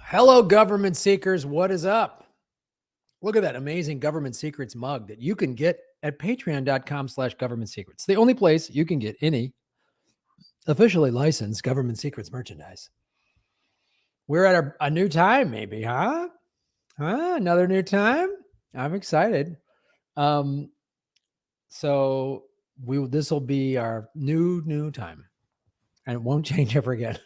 Hello, government seekers. What is up? Look at that amazing government secrets mug that you can get at patreon.com/government secrets. The only place you can get any officially licensed government secrets merchandise. We're at a new time, maybe, huh? Another new time. I'm excited. So this will be our new time, and it won't change ever again.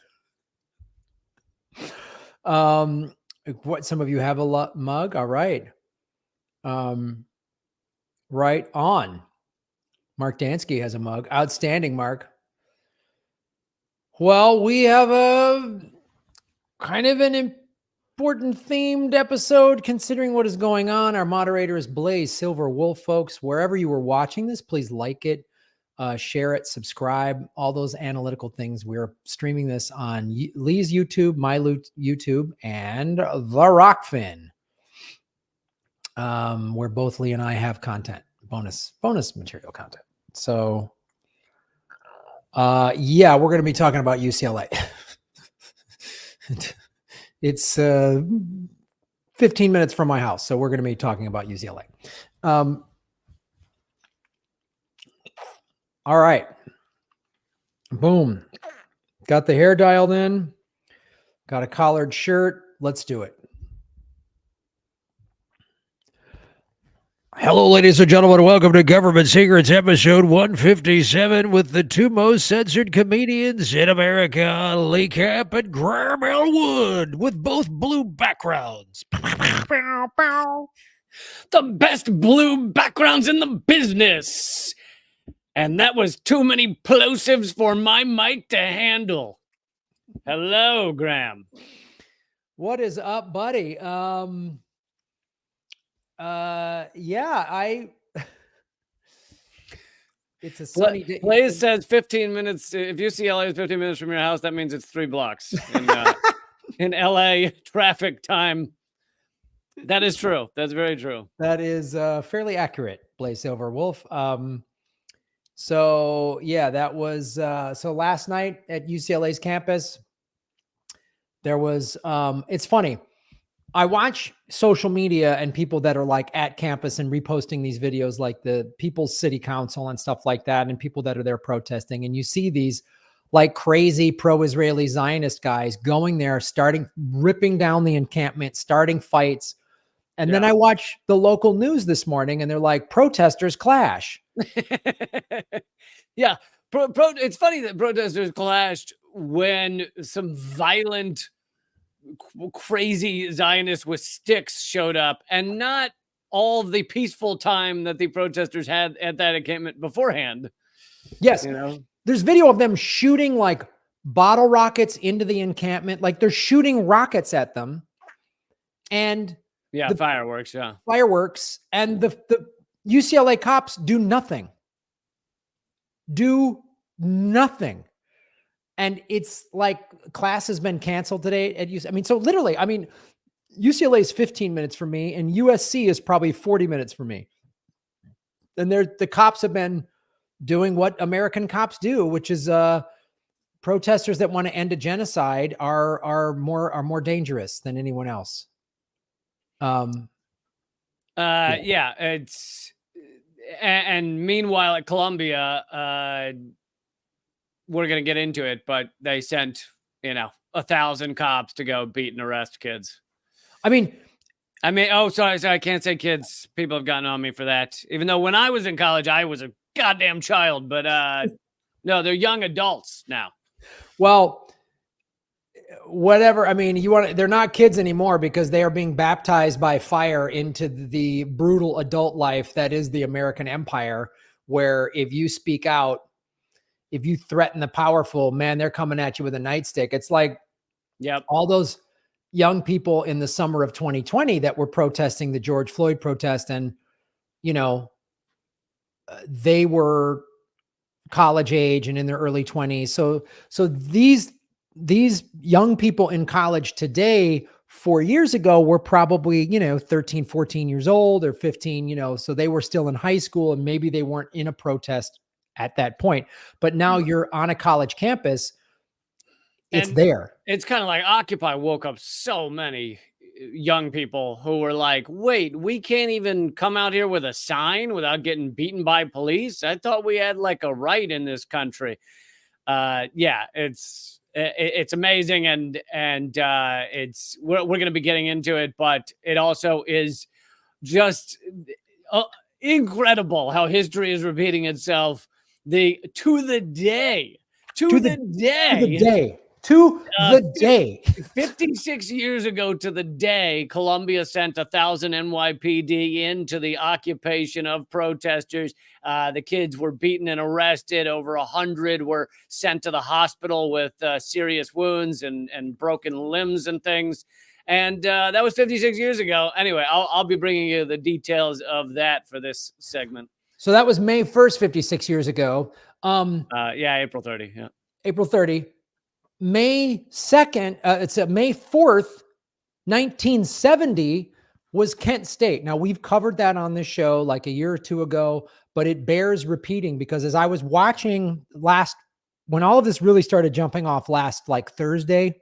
What some of you have a mug? All right. Right on. Mark Dansky has a mug. Outstanding, Mark. Well, we have a kind of an important themed episode considering what is going on. Our moderator is Blaze Silver Wolf, folks. Wherever you were watching this, please like it, share it, subscribe, all those analytical things. We're streaming this on Lee's YouTube, my YouTube, and the Rockfin, where both Lee and I have content, bonus material content. So, yeah, we're going to be talking about UCLA. It's 15 minutes from my house, so we're going to be talking about UCLA. All right. Boom. Got the hair dialed in. Got a collared shirt. Let's do it. Hello, ladies and gentlemen. Welcome to Government Secrets episode 157 with the two most censored comedians in America, Lee Camp and Graham Elwood, with both blue backgrounds. The best blue backgrounds in the business. And that was too many plosives for my mic to handle. Hello, Graham. What is up, buddy? Yeah, it's a sunny day. Blaze says 15 minutes. If UCLA is 15 minutes from your house, that means it's 3 blocks in LA traffic time. That is true. That's very true. That is fairly accurate, Blaze Silver Wolf. So yeah, that was so last night at UCLA's campus. There was it's funny. I watch social media and people that are like at campus and reposting these videos, like the People's City Council and stuff like that, and people that are there protesting. And you see these like crazy pro-Israeli Zionist guys going there, ripping down the encampment, starting fights. And then I watch the local news this morning and they're like, protesters clash. Yeah. It's funny that protesters clashed when some violent, crazy Zionists with sticks showed up, and not all the peaceful time that the protesters had at that encampment beforehand. Yes. There's video of them shooting like bottle rockets into the encampment. Like they're shooting rockets at them. And fireworks. Yeah. Fireworks. And the UCLA cops do nothing. And it's like class has been canceled today at UCLA. I mean, so literally, UCLA is 15 minutes from me and USC is probably 40 minutes from me. And the cops have been doing what American cops do, which is protesters that want to end a genocide are more dangerous than anyone else. Yeah, it's and meanwhile at Columbia, we're going to get into it, but they sent, 1,000 cops to go beat and arrest kids. Sorry, I can't say kids. People have gotten on me for that. Even though when I was in college, I was a goddamn child, but no, they're young adults now. Well, whatever. They're not kids anymore because they are being baptized by fire into the brutal adult life that is the American empire, where if you speak out, if you threaten the powerful, man, they're coming at you with a nightstick. It's like all those young people in the summer of 2020 that were protesting the George Floyd protest, and they were college age and in their early 20s. So these young people in college today, 4 years ago, were probably 13, 14 years old or 15. So they were still in high school and maybe they weren't in a protest at that point. But now you're on a college campus it's there. It's kind of like Occupy woke up so many young people who were like, wait, we can't even come out here with a sign without getting beaten by police. I thought we had like a right in this country. Yeah, it's amazing. And we're going to be getting into it, but it also is just incredible how history is repeating itself to the day. 56 years ago to the day, Columbia sent 1,000 NYPD into the occupation of protesters. The kids were beaten and arrested. Over 100 were sent to the hospital with serious wounds and broken limbs and things. And that was 56 years ago. Anyway, I'll be bringing you the details of that for this segment. So that was May 1st, 56 years ago. Yeah, April 30. Yeah. April 30. May 2nd, it's May 4th, 1970 was Kent State. Now, we've covered that on this show like a year or two ago, but it bears repeating because as I was watching when all of this really started jumping off last like Thursday,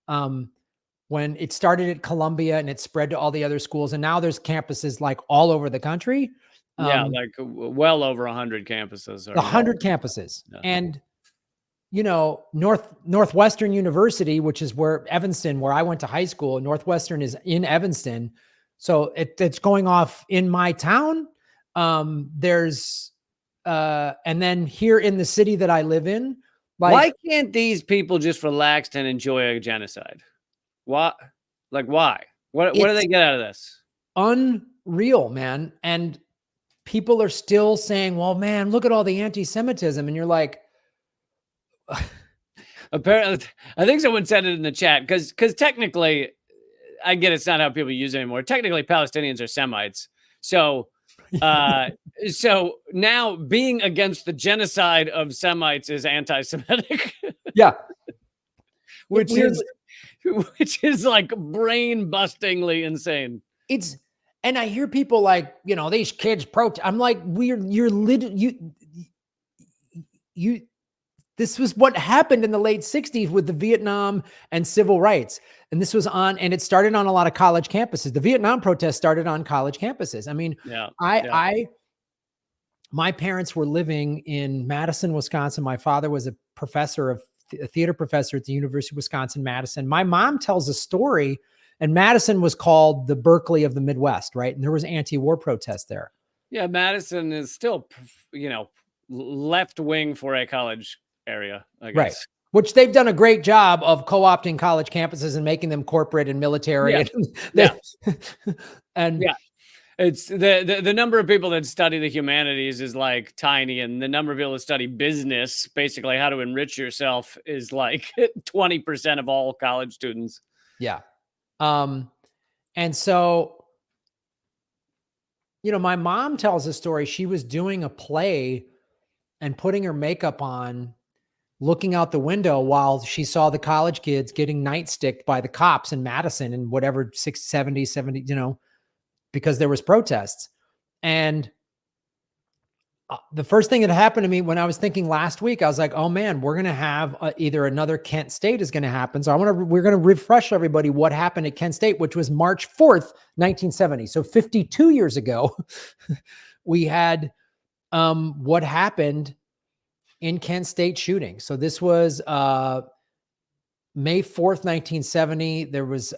when it started at Columbia and it spread to all the other schools, and now there's campuses like all over the country. Yeah, like well over 100 campuses. 100 campuses. Yeah. And you know, Northwestern University, which is where Evanston, where I went to high school, Northwestern is in Evanston. So it's going off in my town. And then here in the city that I live in, like, why can't these people just relax and enjoy a genocide? What? Like, why? What do they get out of this? Unreal, man. And people are still saying, well, man, look at all the anti-Semitism. And you're like, apparently, I think someone said it in the chat because technically, I get it's not how people use it anymore. Technically, Palestinians are Semites. So, so now being against the genocide of Semites is anti-Semitic. Yeah, which is like brain-bustingly insane. And I hear people like, you know, these kids protest. I'm like, this was what happened in the late 60s with the Vietnam and civil rights. And this was and it started on a lot of college campuses. The Vietnam protests started on college campuses. I mean, my parents were living in Madison, Wisconsin. My father was a theater professor at the University of Wisconsin, Madison. My mom tells a story, and Madison was called the Berkeley of the Midwest, right? And there was anti-war protests there. Yeah, Madison is still, you know, left wing for a college area, I guess. Right. Which they've done a great job of co-opting college campuses and making them corporate and military. Yeah. And yeah. It's the number of people that study the humanities is like tiny, and the number of people that study business, basically how to enrich yourself, is like 20% of all college students. Yeah. And so, you know, my mom tells a story. She was doing a play and putting her makeup on, looking out the window while she saw the college kids getting nightsticked by the cops in Madison and whatever, 70, you know, because there was protests. And the first thing that happened to me when I was thinking last week, I was like, oh man, we're going to have either another Kent State is going to happen. So we're going to refresh everybody what happened at Kent State, which was March 4th, 1970. So 52 years ago, we had what happened in Kent State shooting. So this was May 4th, 1970. There was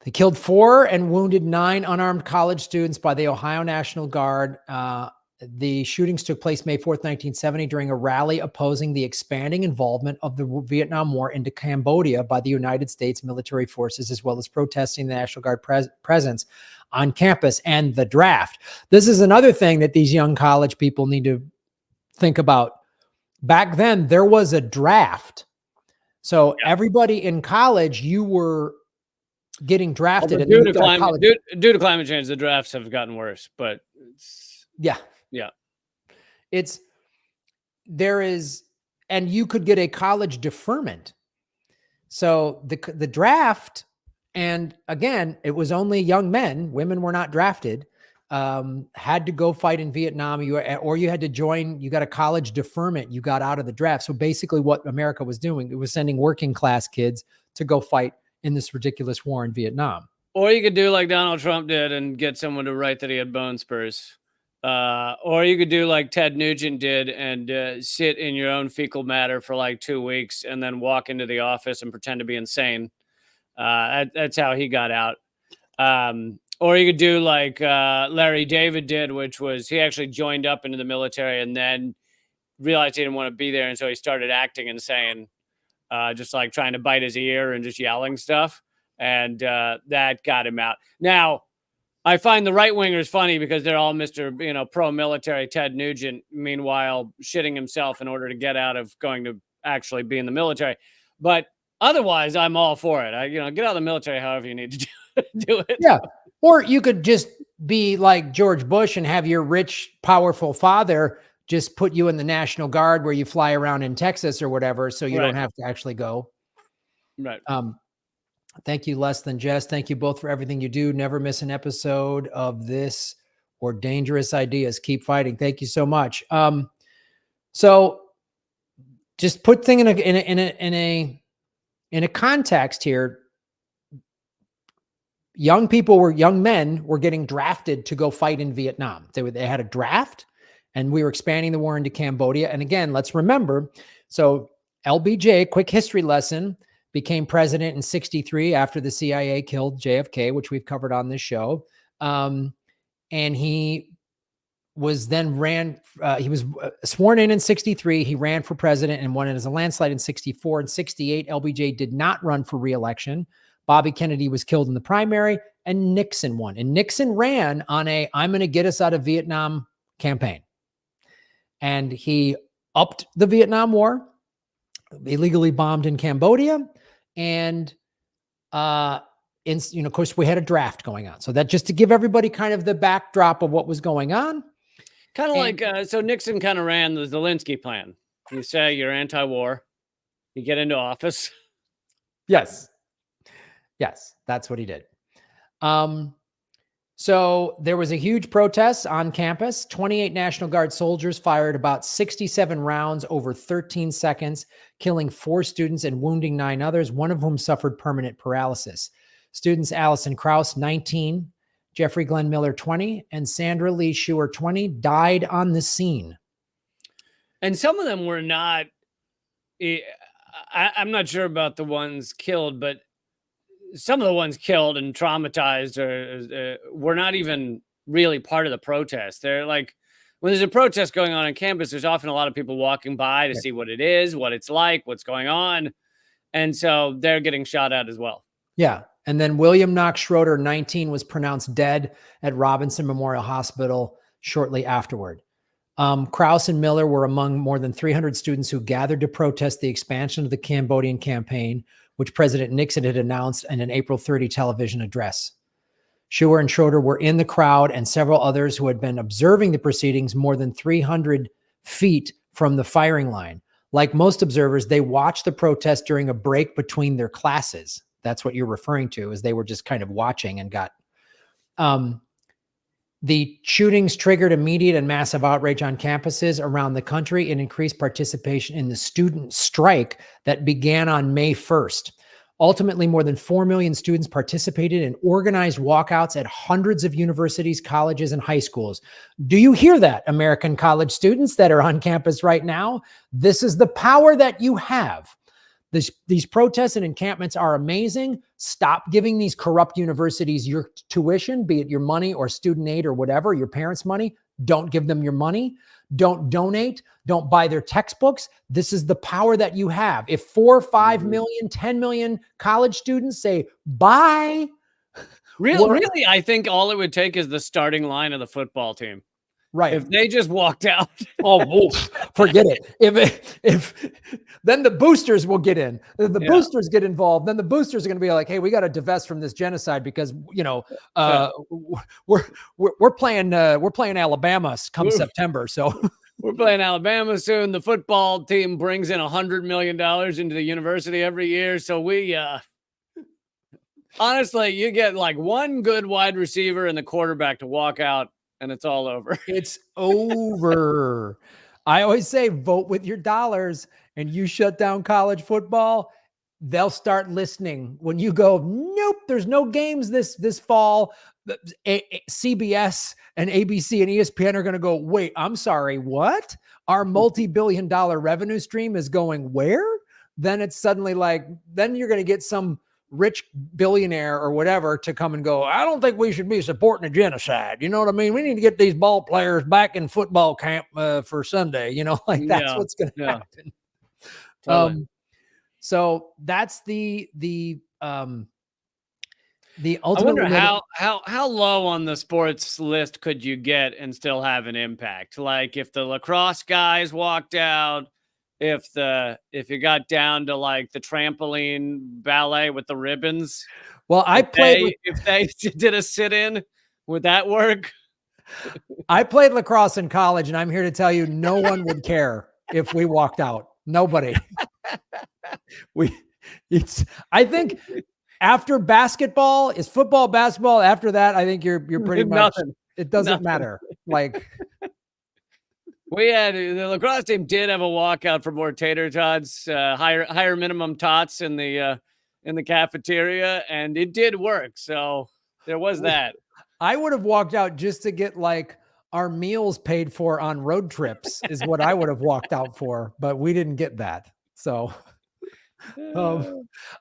they killed 4 and wounded 9 unarmed college students by the Ohio National Guard. The shootings took place May 4th, 1970 during a rally opposing the expanding involvement of the Vietnam War into Cambodia by the United States military forces, as well as protesting the National Guard presence on campus and the draft. This is another thing that these young college people need to think about. Back then, there was a draft. So everybody in college, you were getting drafted. Due to climate change, the drafts have gotten worse, but and you could get a college deferment. So the draft, and again, it was only young men, women were not drafted. had to go fight in Vietnam, or you had to join, you got a college deferment, you got out of the draft. So basically what America was doing, it was sending working class kids to go fight in this ridiculous war in Vietnam. Or you could do like Donald Trump did and get someone to write that he had bone spurs. Or you could do like Ted Nugent did and sit in your own fecal matter for like 2 weeks and then walk into the office and pretend to be insane. That's how he got out. Or you could do like Larry David did, which was he actually joined up into the military and then realized he didn't want to be there. And so he started acting insane, just like trying to bite his ear and just yelling stuff. And that got him out. Now, I find the right wingers funny because they're all Mr. Pro-military Ted Nugent, meanwhile shitting himself in order to get out of going to actually be in the military. But otherwise, I'm all for it. Get out of the military however you need to do it. Yeah. Or you could just be like George Bush and have your rich, powerful father just put you in the National Guard where you fly around in Texas or whatever, so you don't have to actually go. Right. Thank you, Less Than Jess. Thank you both for everything you do. Never miss an episode of this or Dangerous Ideas. Keep fighting. Thank you so much. So just put thing in a context here. Young men were getting drafted to go fight in Vietnam. They had a draft, and we were expanding the war into Cambodia. And again, let's remember, so LBJ, quick history lesson, became president in 1963 after the CIA killed JFK, which we've covered on this show. And he was then he was sworn in 1963. He ran for president and won it as a landslide in 1964. In 1968, LBJ did not run for re-election. Bobby Kennedy was killed in the primary, and Nixon won. And Nixon ran on I'm going to get us out of Vietnam campaign. And he upped the Vietnam War, illegally bombed in Cambodia. And, of course, we had a draft going on. So that just to give everybody kind of the backdrop of what was going on. Kind of like, so Nixon kind of ran the Zelensky plan. You say you're anti-war, you get into office. Yes, that's what he did. So there was a huge protest on campus. 28 National Guard soldiers fired about 67 rounds over 13 seconds, killing 4 students and wounding 9 others, one of whom suffered permanent paralysis. Students Allison Krauss, 19, Jeffrey Glenn Miller, 20, and Sandra Lee Schuer, 20, died on the scene. And some of them were not, I'm not sure about the ones killed, but some of the ones killed and traumatized were not even really part of the protest. They're like, when there's a protest going on campus, there's often a lot of people walking by to see what it is, what it's like, what's going on. And so they're getting shot at as well. Yeah. And then William Knox Schroeder, 19, was pronounced dead at Robinson Memorial Hospital shortly afterward. Krauss and Miller were among more than 300 students who gathered to protest the expansion of the Cambodian campaign, which President Nixon had announced in an April 30 television address. Schuer and Schroeder were in the crowd, and several others who had been observing the proceedings more than 300 feet from the firing line. Like most observers, they watched the protest during a break between their classes. That's what you're referring to, is they were just kind of watching and got... The shootings triggered immediate and massive outrage on campuses around the country and increased participation in the student strike that began on May 1st. Ultimately, more than 4 million students participated in organized walkouts at hundreds of universities, colleges, and high schools. Do you hear that, American college students that are on campus right now? This is the power that you have. These protests and encampments are amazing. Stop giving these corrupt universities your tuition, be it your money or student aid or whatever, your parents' money. Don't give them your money. Don't donate. Don't buy their textbooks. This is the power that you have. If 4, 5 million, 10 million college students say bye. Really, I think all it would take is the starting line of the football team. Right. If they just walked out. Forget it. If then the boosters will get in. If the boosters get involved, then the boosters are going to be like, hey, we got to divest from this genocide because, we're playing Alabama come September. So we're playing Alabama soon. The football team brings in $100 million into the university every year. So we honestly, you get like one good wide receiver and the quarterback to walk out and it's all over. It's over. I always say vote with your dollars, and you shut down college football, they'll start listening. When you go, nope, there's no games this fall. CBS and ABC and ESPN are going to go, wait, I'm sorry, what? Our multi-billion-dollar revenue stream is going where? Then it's suddenly like, then you're going to get some rich billionaire or whatever to come and go, I don't think we should be supporting a genocide. You know what I mean? We need to get these ball players back in football camp for Sunday. You know, like that's what's going to happen. Totally. So that's the ultimate. I wonder how low on the sports list could you get and still have an impact? Like if the lacrosse guys walked out, if you got down to like the trampoline ballet with the ribbons. Well, if they did a sit-in, would that work? I played lacrosse in college, and I'm here to tell you, no one would care if we walked out. Nobody. I think after basketball is football, basketball. After that, I think you're pretty much nothing. It doesn't matter. Like the lacrosse team did have a walkout for more tater tots, higher minimum tots in the cafeteria, and it did work. So there was that. I would have walked out just to get like our meals paid for on road trips is what I would have walked out for, but we didn't get that. So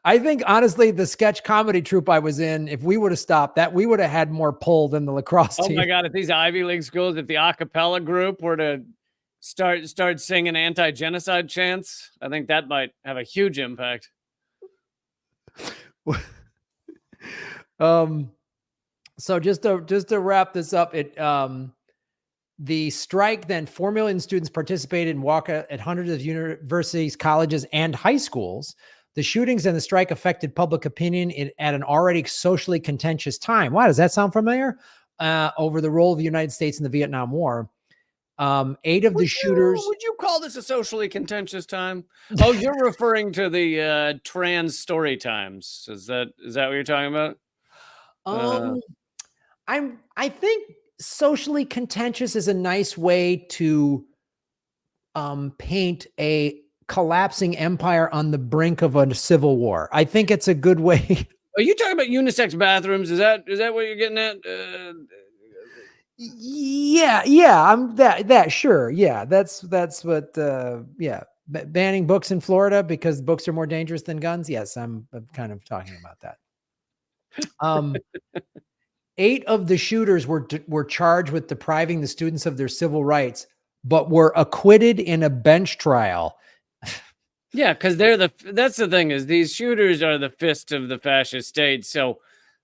I think honestly, the sketch comedy troupe I was in, if we would have stopped that, we would have had more pull than the lacrosse team. Oh my God. If these Ivy League schools, if the a cappella group were to start singing anti-genocide chants, I think that might have a huge impact. So just to wrap this up, the strike, then 4 million students participated in walkout at hundreds of universities, colleges, and high schools. The shootings and the strike affected public opinion at an already socially contentious time. Wow, does that sound familiar? Over the role of the United States in the Vietnam War. 8 of the shooters. Would you call this a socially contentious time? Oh, you're referring to the trans story times. Is that what you're talking about? I think socially contentious is a nice way to paint a collapsing empire on the brink of a civil war. I think it's a good way. Are you talking about unisex bathrooms? Is that what you're getting at? Yeah, I'm that sure. Yeah, that's what banning books in Florida because books are more dangerous than guns. Yes, I'm kind of talking about that. 8 of the shooters were charged with depriving the students of their civil rights, but were acquitted in a bench trial. Yeah, because that's the thing is these shooters are the fist of the fascist state. So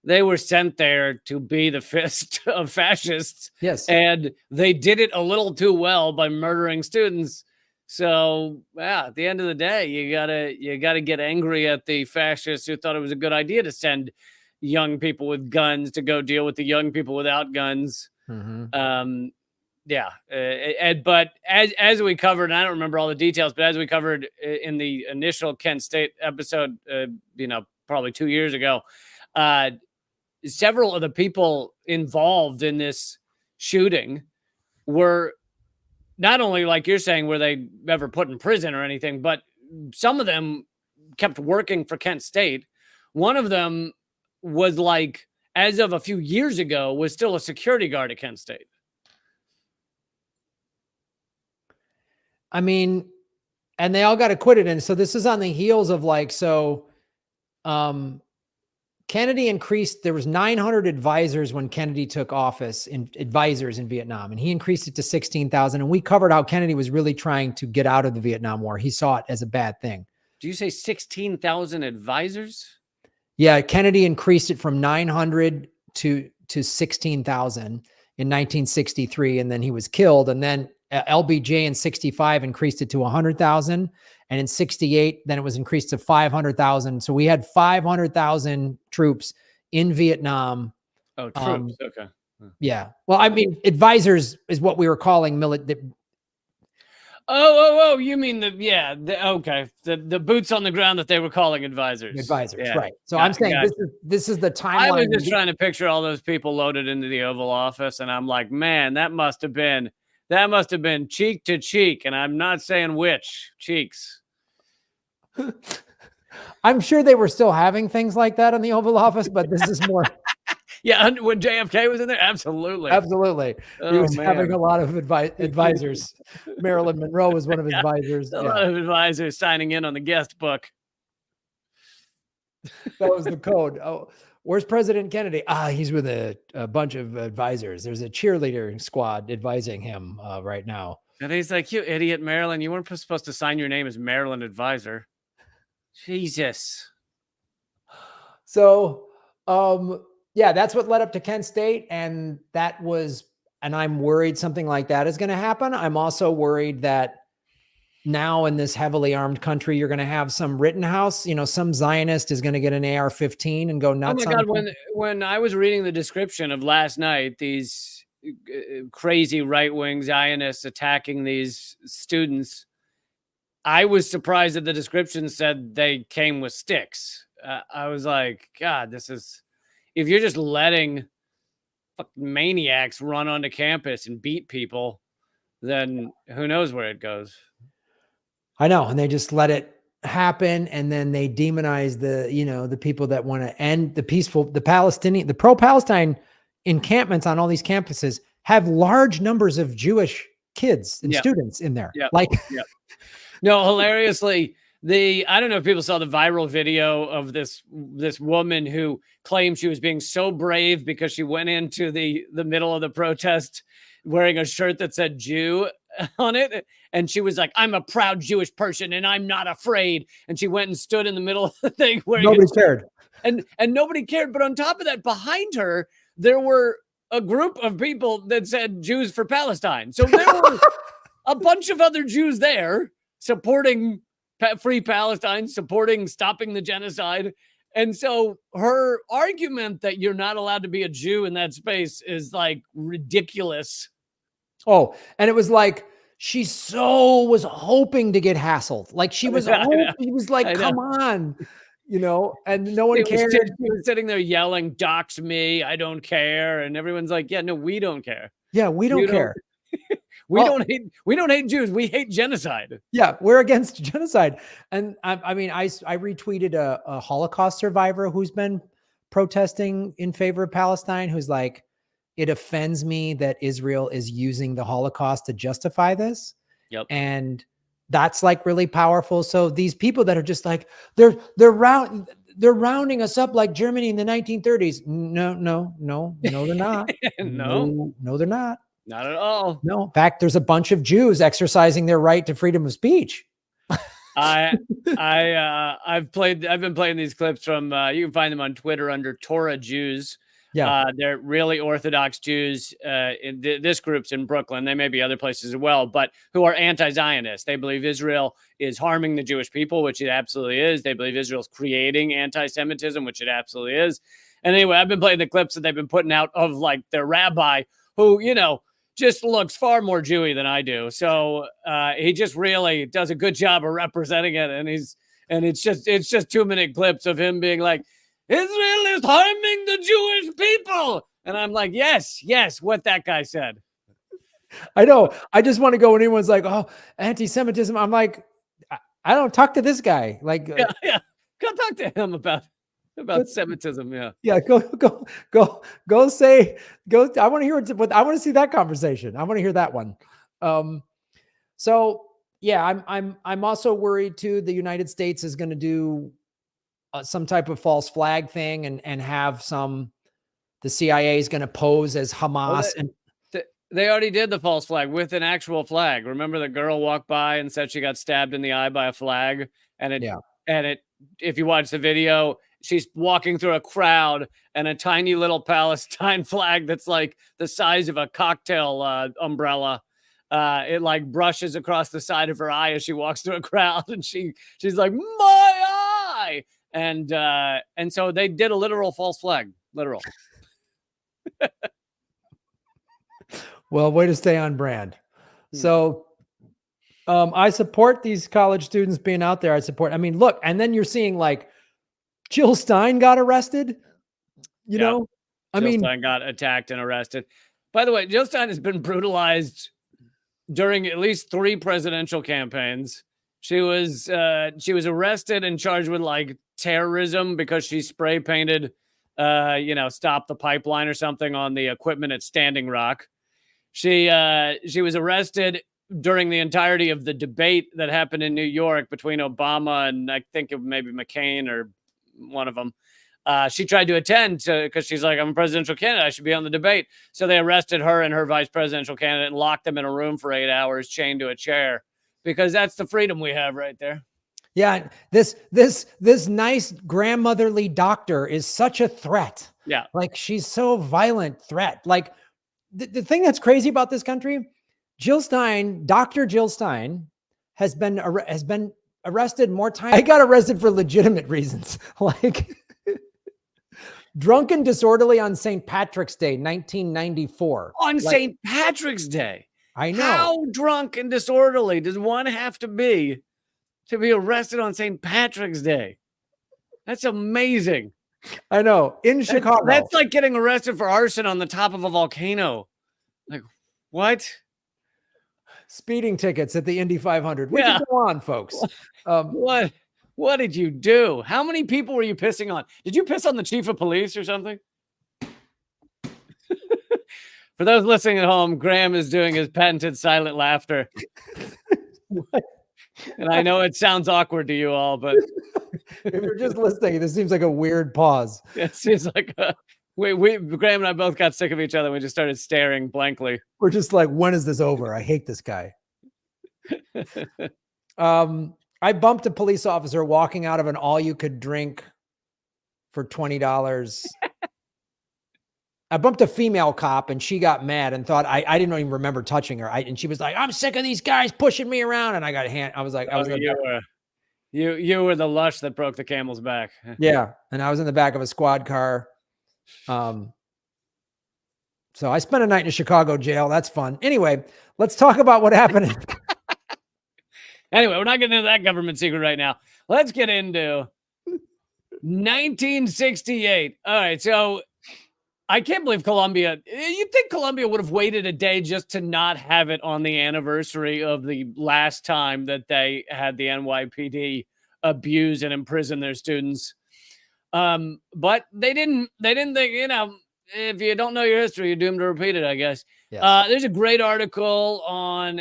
they were sent there to be the fist of fascists. Yes. And they did it a little too well by murdering students. So at the end of the day, you gotta get angry at the fascists who thought it was a good idea to send young people with guns to go deal with the young people without guns. Mm-hmm. But as we covered, and I don't remember all the details, but as we covered in the initial Kent State episode, probably 2 years ago, several of the people involved in this shooting were not only, like you're saying, were they ever put in prison or anything, but some of them kept working for Kent State. One of them was like, as of a few years ago, was still a security guard at Kent State. I mean, and they all got acquitted. And so this is on the heels of Kennedy increased, there was 900 advisors when Kennedy took office, advisors in Vietnam, and he increased it to 16,000. And we covered how Kennedy was really trying to get out of the Vietnam War. He saw it as a bad thing. Do you say 16,000 advisors? Yeah, Kennedy increased it from 900 to 16,000 in 1963, and then he was killed. And then LBJ in 65 increased it to 100,000. And in 68, then it was increased to 500,000. So we had 500,000 troops in Vietnam. Oh, troops. Okay. Yeah. Well, I mean, advisors is what we were calling military. Oh, you mean okay. The boots on the ground that they were calling advisors. Advisors, Yeah. right. So I'm saying this is the I was timeline. just trying to picture all those people loaded into the Oval Office, and I'm like, man, that must have been cheek to cheek, and I'm not saying which cheeks. I'm sure they were still having things like that in the Oval Office, but this is more. Yeah, when JFK was in there, absolutely. Absolutely. He was having a lot of advisors. Marilyn Monroe was one of his advisors. A lot of advisors signing in on the guest book. That was the code. Oh, where's President Kennedy? He's with a bunch of advisors. There's a cheerleader squad advising him right now. And he's like, you idiot, Marilyn. You weren't supposed to sign your name as Maryland advisor. Jesus. So, yeah, that's what led up to Kent State. And I'm worried something like that is going to happen. I'm also worried that now in this heavily armed country, you're going to have some Rittenhouse, some Zionist is going to get an AR-15 and go nuts. Oh my God. When I was reading the description of last night, these crazy right-wing Zionists attacking these students, I was surprised that the description said they came with sticks. I was like, God, if you're just letting maniacs run onto campus and beat people, then who knows where it goes. I know. And they just let it happen. And then they demonize the people that want to end the pro-Palestine encampments on all these campuses have large numbers of Jewish kids and students in there. No, hilariously, I don't know if people saw the viral video of this woman who claimed she was being so brave because she went into the middle of the protest wearing a shirt that said Jew on it. And she was like, I'm a proud Jewish person and I'm not afraid. And she went and stood in the middle of the thing where nobody cared. And nobody cared. But on top of that, behind her, there were a group of people that said Jews for Palestine. So there were a bunch of other Jews there supporting Free Palestine, supporting stopping the genocide. And so her argument that you're not allowed to be a Jew in that space is like ridiculous. Oh, and it was like, she was hoping to get hassled. Like she was, he was like, come on, and no one cared. He was sitting there yelling, dox me. I don't care. And everyone's like, yeah, no, we don't care. Yeah. We don't care. We don't hate Jews. We hate genocide. Yeah. We're against genocide. And I retweeted a Holocaust survivor who's been protesting in favor of Palestine, who's like, it offends me that Israel is using the Holocaust to justify this. Yep. And that's like really powerful. So these people that are just like, they're rounding us up like Germany in the 1930s. No, they're not. No, they're not. Not at all. No, in fact, there's a bunch of Jews exercising their right to freedom of speech. I've been playing these clips from, you can find them on Twitter under Torah Jews. Yeah. They're really Orthodox Jews. This group's in Brooklyn. They may be other places as well, but who are anti-Zionist. They believe Israel is harming the Jewish people, which it absolutely is. They believe Israel's creating anti-Semitism, which it absolutely is. And anyway, I've been playing the clips that they've been putting out of like their rabbi who, just looks far more Jewy than I do. So he just really does a good job of representing it. And it's just 2-minute clips of him being like, Israel is harming the Jewish people. And I'm like, yes, what that guy said. I know. I just want to go when anyone's like, oh, anti-Semitism. I'm like, I don't talk to this guy. Like, yeah. Go talk to him about Semitism. Yeah. Yeah. Go say. I want to hear it. I want to see that conversation. I want to hear that one. So yeah, I'm also worried too. The United States is going to do some type of false flag thing and have the CIA is going to pose as Hamas. They already did the false flag with an actual flag. Remember the girl walked by and said she got stabbed in the eye by a flag. If you watch the video, she's walking through a crowd and a tiny little Palestine flag that's like the size of a cocktail umbrella. It like brushes across the side of her eye as she walks through a crowd, and she's like, my eye. And so they did a literal false flag, literal. Well, way to stay on brand. So I support these college students being out there. I mean, look, and then you're seeing like Jill Stein got arrested. You Yeah. know, I Jill mean, Stein got attacked and arrested. By the way, Jill Stein has been brutalized during at least 3 presidential campaigns. She was arrested and charged with like terrorism because she spray painted, stop the pipeline or something on the equipment at Standing Rock. She was arrested during the entirety of the debate that happened in New York between Obama and I think it maybe McCain or one of them. She tried to attend because she's like, I'm a presidential candidate. I should be on the debate. So they arrested her and her vice presidential candidate and locked them in a room for 8 hours, chained to a chair, because that's the freedom we have right there. Yeah, this nice grandmotherly doctor is such a threat. Yeah, like she's so violent threat. Like the thing that's crazy about this country, Dr. Jill Stein has been arrested more times. I got arrested for legitimate reasons, like drunk and disorderly on St. Patrick's Day, 1994. On St. Patrick's Day. I know. How drunk and disorderly does one have to be arrested on St. Patrick's Day? That's amazing. I know. In Chicago. That's like getting arrested for arson on the top of a volcano. Like, what? Speeding tickets at the Indy 500. We can go on, folks. What did you do? How many people were you pissing on? Did you piss on the chief of police or something? For those listening at home, Graham is doing his patented silent laughter. And I know it sounds awkward to you all, but if you're just listening, this seems like a weird pause. It seems like Graham and I both got sick of each other. We just started staring blankly. We're just like, when is this over? I hate this guy. I bumped a police officer walking out of an all-you-could-drink for $20. I bumped a female cop and she got mad and thought I didn't even remember touching her. And she was like, I'm sick of these guys pushing me around. And I got I was like, you were the lush that broke the camel's back. Yeah. And I was in the back of a squad car. So I spent a night in a Chicago jail. That's fun. Anyway, let's talk about what happened. Anyway, we're not getting into that government secret right now. Let's get into 1968. All right. So I can't believe Columbia. You'd think Columbia would have waited a day just to not have it on the anniversary of the last time that they had the NYPD abuse and imprison their students. But they didn't think, if you don't know your history, you're doomed to repeat it, I guess. Yes. There's a great article on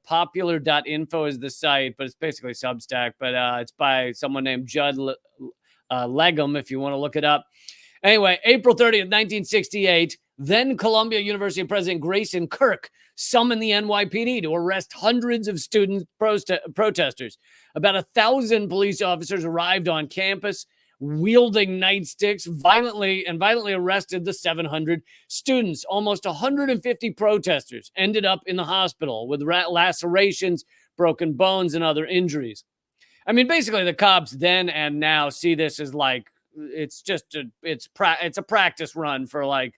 popular.info is the site, but it's basically Substack, but it's by someone named Judd Legum, if you want to look it up. Anyway, April 30th, 1968, then Columbia University President Grayson Kirk summoned the NYPD to arrest hundreds of student protesters. About 1,000 police officers arrived on campus, wielding nightsticks, violently arrested the 700 students. Almost 150 protesters ended up in the hospital with lacerations, broken bones, and other injuries. I mean, basically, the cops then and now see this as like, it's a practice run for like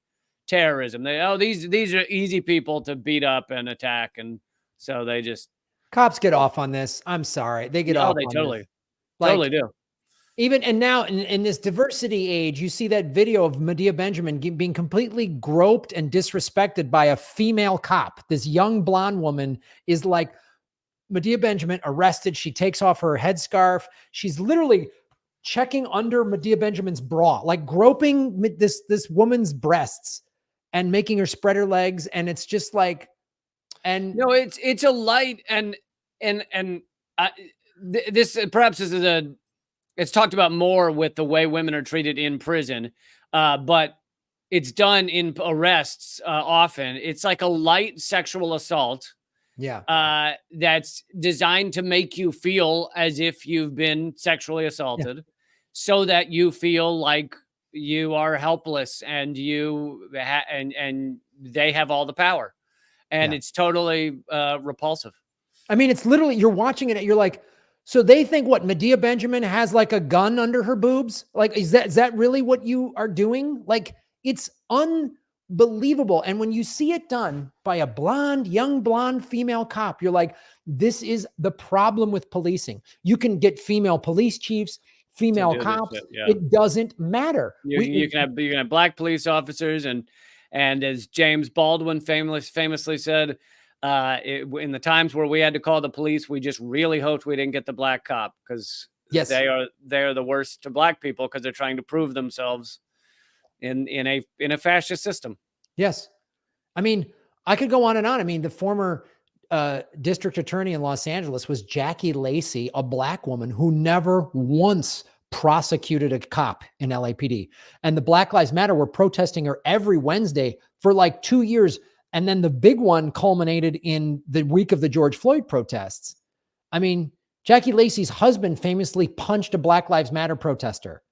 terrorism. These are easy people to beat up and attack, and so they just cops get off on this. I'm sorry, they get off. They on totally, this. Totally do. Even and now in this diversity age, you see that video of Medea Benjamin being completely groped and disrespected by a female cop. This young blonde woman is like Medea Benjamin arrested. She takes off her headscarf. She's literally checking under Medea Benjamin's bra, like groping this woman's breasts and making her spread her legs. And it's just like, and no, it's a light this perhaps this is it's talked about more with the way women are treated in prison, but it's done in arrests often. It's like a light sexual assault. Yeah. That's designed to make you feel as if you've been sexually assaulted, so that you feel like you are helpless and and they have all the power, and it's totally repulsive. I mean, it's literally, you're watching it, you're like, so they think what, Medea Benjamin has like a gun under her boobs? Like, is that really what you are doing? Like, it's unbelievable. And when you see it done by a young blonde female cop, you're like, this is the problem with policing. You can get female police chiefs, female cops. It doesn't matter. You can have black police officers, and as James Baldwin famously said, in the times where we had to call the police, we just really hoped we didn't get the black cop, because they are the worst to black people, because they're trying to prove themselves in a fascist system. Yes. I mean, I could go on and on. I mean, the former district attorney in Los Angeles was Jackie Lacey, a black woman who never once prosecuted a cop in LAPD. And the Black Lives Matter were protesting her every Wednesday for like 2 years. And then the big one culminated in the week of the George Floyd protests. I mean, Jackie Lacey's husband famously punched a Black Lives Matter protester.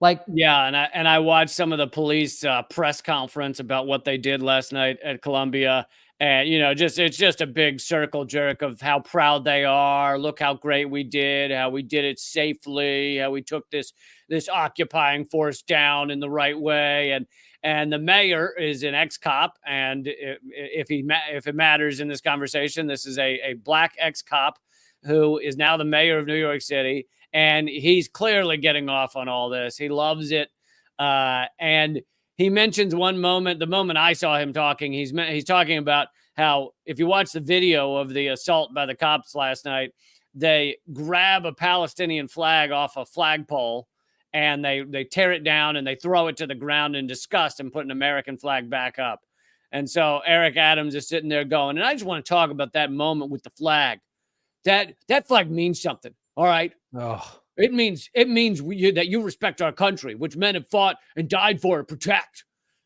And I watched some of the police press conference about what they did last night at Columbia. And, it's just a big circle jerk of how proud they are. Look how great we did, how we did it safely, how we took this occupying force down in the right way. And the mayor is an ex-cop. And if it matters in this conversation, this is a black ex-cop who is now the mayor of New York City. And he's clearly getting off on all this. He loves it. And he mentions one moment, the moment I saw him talking, he's talking about how, if you watch the video of the assault by the cops last night, they grab a Palestinian flag off a flagpole and they tear it down and they throw it to the ground in disgust and put an American flag back up. And so Eric Adams is sitting there going, and I just want to talk about that moment with the flag. That flag means something. All right. Oh. It means that you respect our country, which men have fought and died for to protect.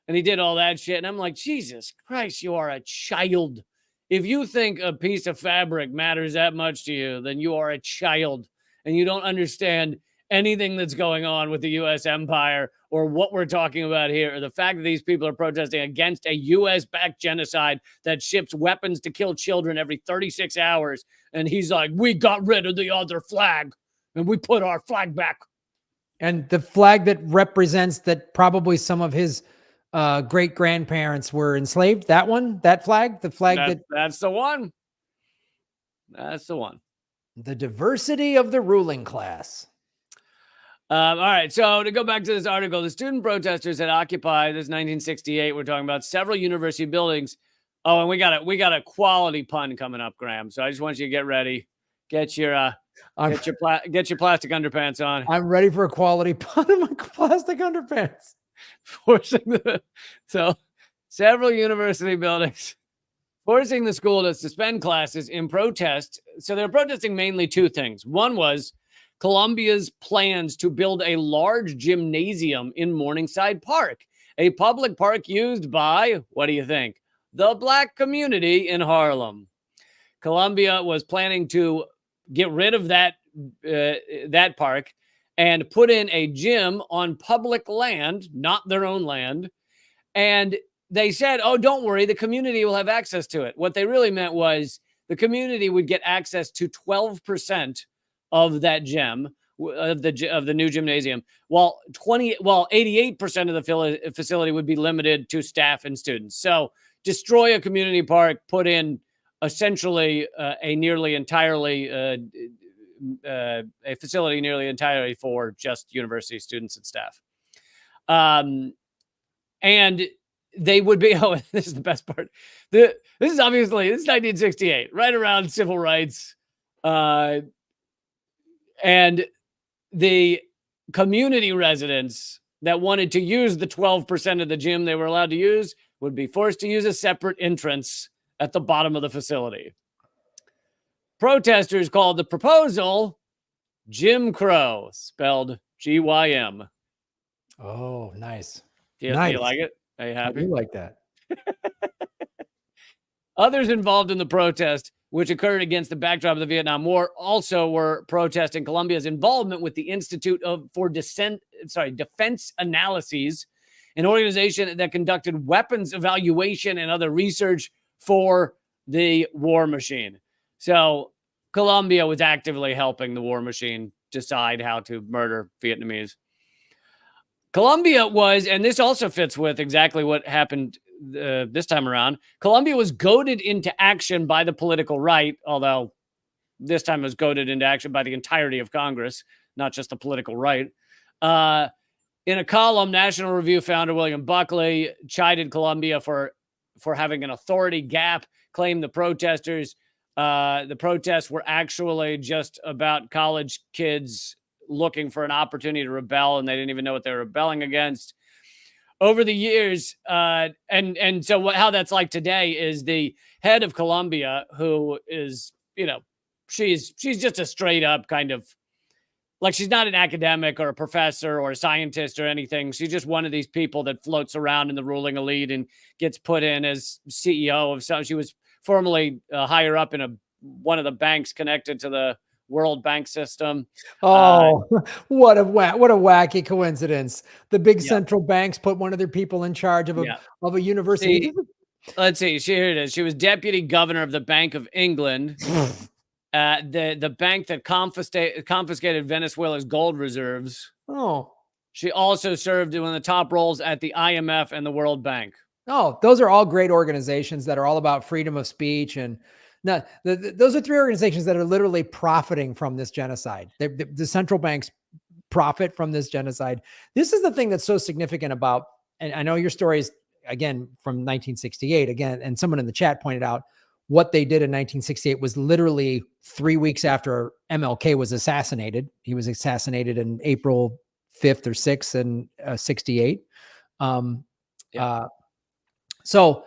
And he did all that shit. And I'm like, Jesus Christ, you are a child. If you think a piece of fabric matters that much to you, then you are a child. And you don't understand anything that's going on with the U.S. empire or what we're talking about here, or the fact that these people are protesting against a U.S.-backed genocide that ships weapons to kill children every 36 hours. And he's like, we got rid of the other flag and we put our flag back. And the flag that represents that probably some of his great-grandparents were enslaved. That flag, that's the one. That's the one. The diversity of the ruling class. All right. So to go back to this article, the student protesters had occupied, this 1968. We're talking about several university buildings. Oh, and we got a quality pun coming up, Graham. So I just want you to get ready. Get your plastic underpants on. I'm ready for a quality pun in my plastic underpants. So several university buildings forcing the school to suspend classes in protest. So they're protesting mainly two things. One was Columbia's plans to build a large gymnasium in Morningside Park, a public park used by, what do you think? The black community in Harlem. Columbia was planning to get rid of that park and put in a gym on public land, not their own land. And they said, oh, don't worry, the community will have access to it. What they really meant was the community would get access to 12% of that gym, of the new gymnasium, while 88% of the facility would be limited to staff and students. So destroy a community park, put in essentially a facility nearly entirely for just university students and staff. And they would be, oh, this is the best part. This is 1968, right around civil rights. And the community residents that wanted to use the 12% of the gym they were allowed to use would be forced to use a separate entrance at the bottom of the facility. Protesters called the proposal Jim Crow, spelled G-Y-M. Oh, nice. Do you like it? Are you happy? I do like that. Others involved in the protest, which occurred against the backdrop of the Vietnam War, also were protesting Columbia's involvement with the Institute for Defense Analyses, an organization that conducted weapons evaluation and other research for the war machine. So Columbia was actively helping the war machine decide how to murder Vietnamese. Columbia was, and this also fits with exactly what happened this time around. Columbia was goaded into action by the political right, although this time it was goaded into action by the entirety of Congress, not just the political right. In a column, National Review founder William Buckley chided Columbia for having an authority gap, claimed the protests were actually just about college kids looking for an opportunity to rebel, and they didn't even know what they were rebelling against. Over the years, and so how that's like today is the head of Columbia, who is, she's just a straight up kind of, like, she's not an academic or a professor or a scientist or anything. She's just one of these people that floats around in the ruling elite and gets put in as CEO of some. She was formerly higher up in one of the banks connected to the World Bank system. Oh, what a wacky coincidence! The big Yeah. central banks put one of their people in charge of a university. Let's see. Here it is. She was deputy governor of the Bank of England. The bank that confiscated Venezuela's gold reserves. Oh, she also served in one of the top roles at the IMF and the World Bank. Oh, those are all great organizations that are all about freedom of speech. And no, those are three organizations that are literally profiting from this genocide. The central banks profit from this genocide. This is the thing that's so significant about, and I know your story is, again, from 1968, again, and someone in the chat pointed out what they did in 1968 was literally 3 weeks after MLK was assassinated. He was assassinated in April 5th or 6th in 68. So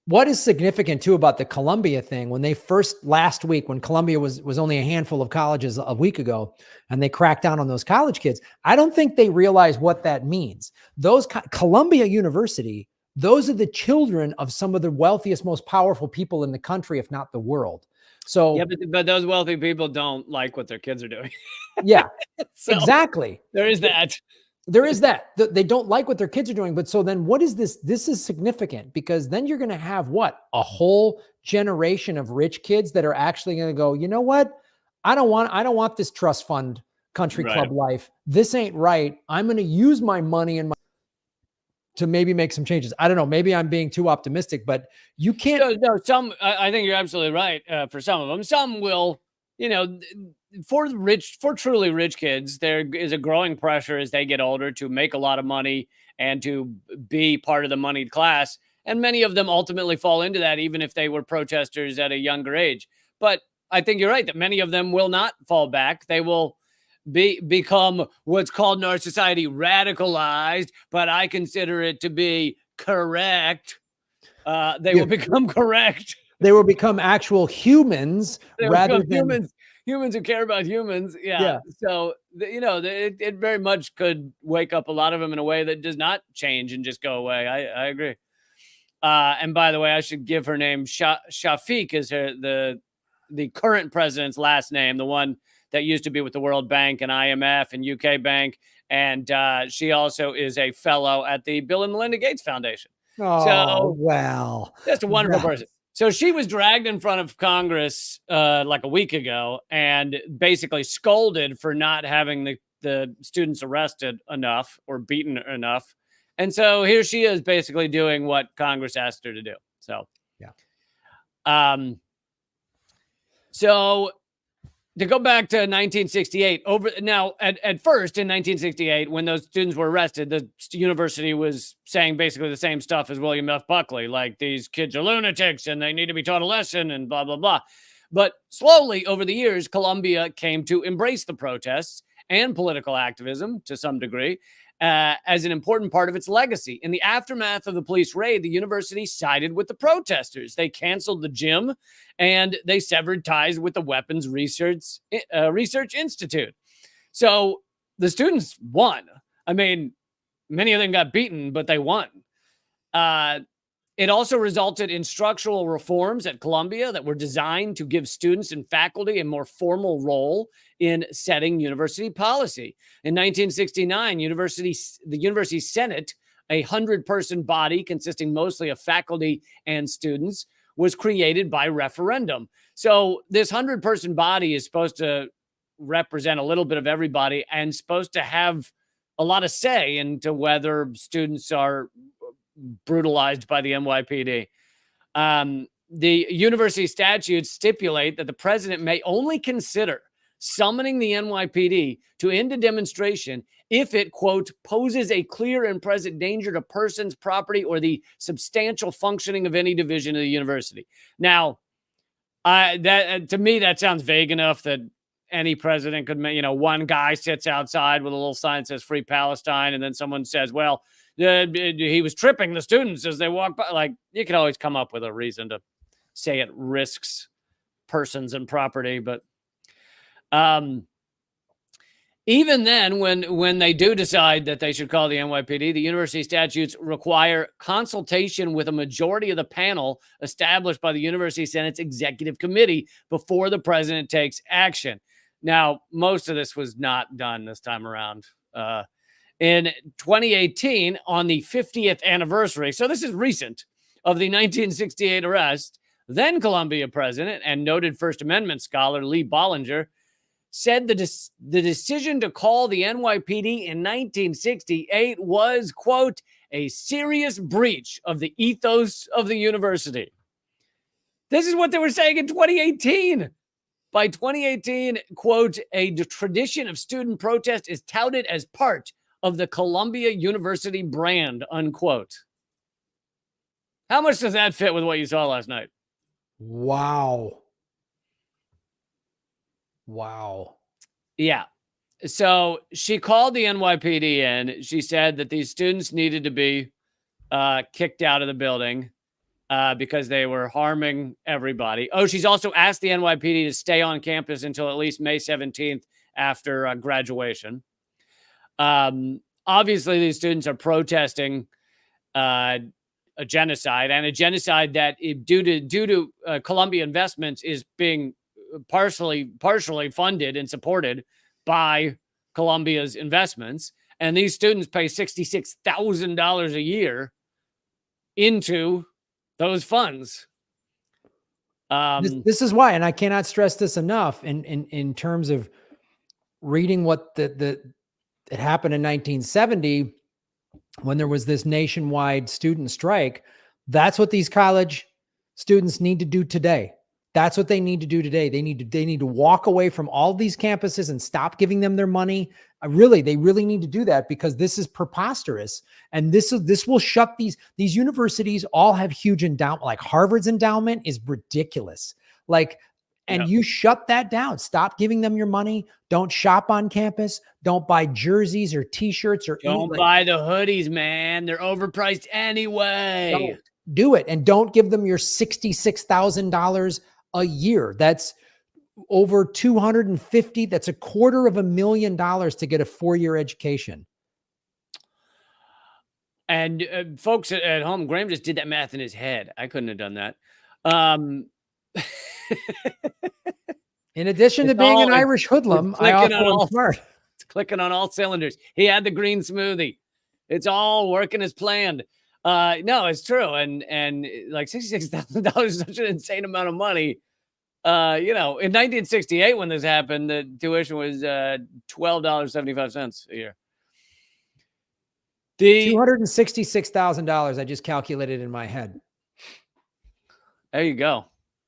what is significant too about the Columbia thing, when they last week, when Columbia was only a handful of colleges a week ago, and they cracked down on those college kids, I don't think they realize what that means. Those Columbia University, those are the children of some of the wealthiest, most powerful people in the country, if not the world. So yeah, but those wealthy people don't like what their kids are doing. Yeah, so exactly. There is that. There is that. They don't like what their kids are doing. But so then what is this? This is significant, because then you're going to have what? A whole generation of rich kids that are actually going to go, you know what? I don't want this trust fund country club life. This ain't right. I'm going to use my money to maybe make some changes. I don't know. Maybe I'm being too optimistic, but you can't. No, I think you're absolutely right. For some of them, some will, for truly rich kids, there is a growing pressure as they get older to make a lot of money and to be part of the moneyed class. And many of them ultimately fall into that, even if they were protesters at a younger age. But I think you're right that many of them will not fall back. They will become what's called in our society radicalized, but I consider it to be correct. They will become correct. They will become actual humans rather than humans who care about humans. Yeah. So, it very much could wake up a lot of them in a way that does not change and just go away. I agree. And by the way, I should give her name. Shafiq is the current president's last name, the one that used to be with the World Bank and IMF and UK Bank. And she also is a fellow at the Bill and Melinda Gates Foundation. Oh, so, well, just a wonderful person. So she was dragged in front of Congress like a week ago and basically scolded for not having the students arrested enough or beaten enough. And so here she is basically doing what Congress asked her to do. So, so to go back to 1968, at first in 1968, when those students were arrested, the university was saying basically the same stuff as William F. Buckley, like these kids are lunatics and they need to be taught a lesson and blah, blah, blah. But slowly over the years, Columbia came to embrace the protests and political activism to some degree as an important part of its legacy. In the aftermath of the police raid, the university sided with the protesters. They canceled the gym and they severed ties with the Weapons Research Institute. So the students won. I mean, many of them got beaten, but they won. It also resulted in structural reforms at Columbia that were designed to give students and faculty a more formal role in setting university policy. In 1969, the university Senate, a 100-person body consisting mostly of faculty and students, was created by referendum. So this 100-person body is supposed to represent a little bit of everybody and supposed to have a lot of say into whether students are brutalized by the NYPD. The university statutes stipulate that the president may only consider summoning the NYPD to end a demonstration if it, quote, poses a clear and present danger to persons, property, or the substantial functioning of any division of the university. Now, to me, that sounds vague enough that any president could, one guy sits outside with a little sign that says Free Palestine, and then someone says, well, he was tripping the students as they walk by. Like, you can always come up with a reason to say it risks persons and property, but even then, when they do decide that they should call the NYPD, the university statutes require consultation with a majority of the panel established by the university senate's executive committee before the president takes action. Now, most of this was not done this time around. In 2018, on the 50th anniversary, so this is recent, of the 1968 arrest, then Columbia president and noted First Amendment scholar Lee Bollinger said the decision to call the NYPD in 1968 was, quote, a serious breach of the ethos of the university. This is what they were saying in 2018. By 2018, quote, a tradition of student protest is touted as part of the Columbia University brand, unquote. How much does that fit with what you saw last night? Wow. Yeah. So she called the NYPD in. She said that these students needed to be kicked out of the building because they were harming everybody. Oh, she's also asked the NYPD to stay on campus until at least May 17th after graduation. Obviously, these students are protesting a genocide, and a genocide that, due to Columbia investments, is being partially funded and supported by Columbia's investments. And these students pay $66,000 a year into those funds. This is why, and I cannot stress this enough in terms of reading what it happened in 1970 when there was this nationwide student strike. That's what these college students need to do today. That's what they need to do today. They need to walk away from all these campuses and stop giving them their money. They really need to do that, because this is preposterous. And this will shut these universities all have huge endowment. Like Harvard's endowment is ridiculous. You shut that down. Stop giving them your money. Don't shop on campus. Don't buy jerseys or t-shirts or don't buy the hoodies, man. They're overpriced anyway. Don't do it. And don't give them your $66,000 a year. That's over $250,000. That's $250,000 to get a 4-year education. And folks at home, Graham just did that math in his head. I couldn't have done that. In addition to being an Irish hoodlum, I also am smart. It's clicking on all cylinders. He had the green smoothie. It's all working as planned. No, it's true. And like $66,000 is such an insane amount of money. In 1968, when this happened, the tuition was $12.75 a year. $266,000 I just calculated in my head. There you go.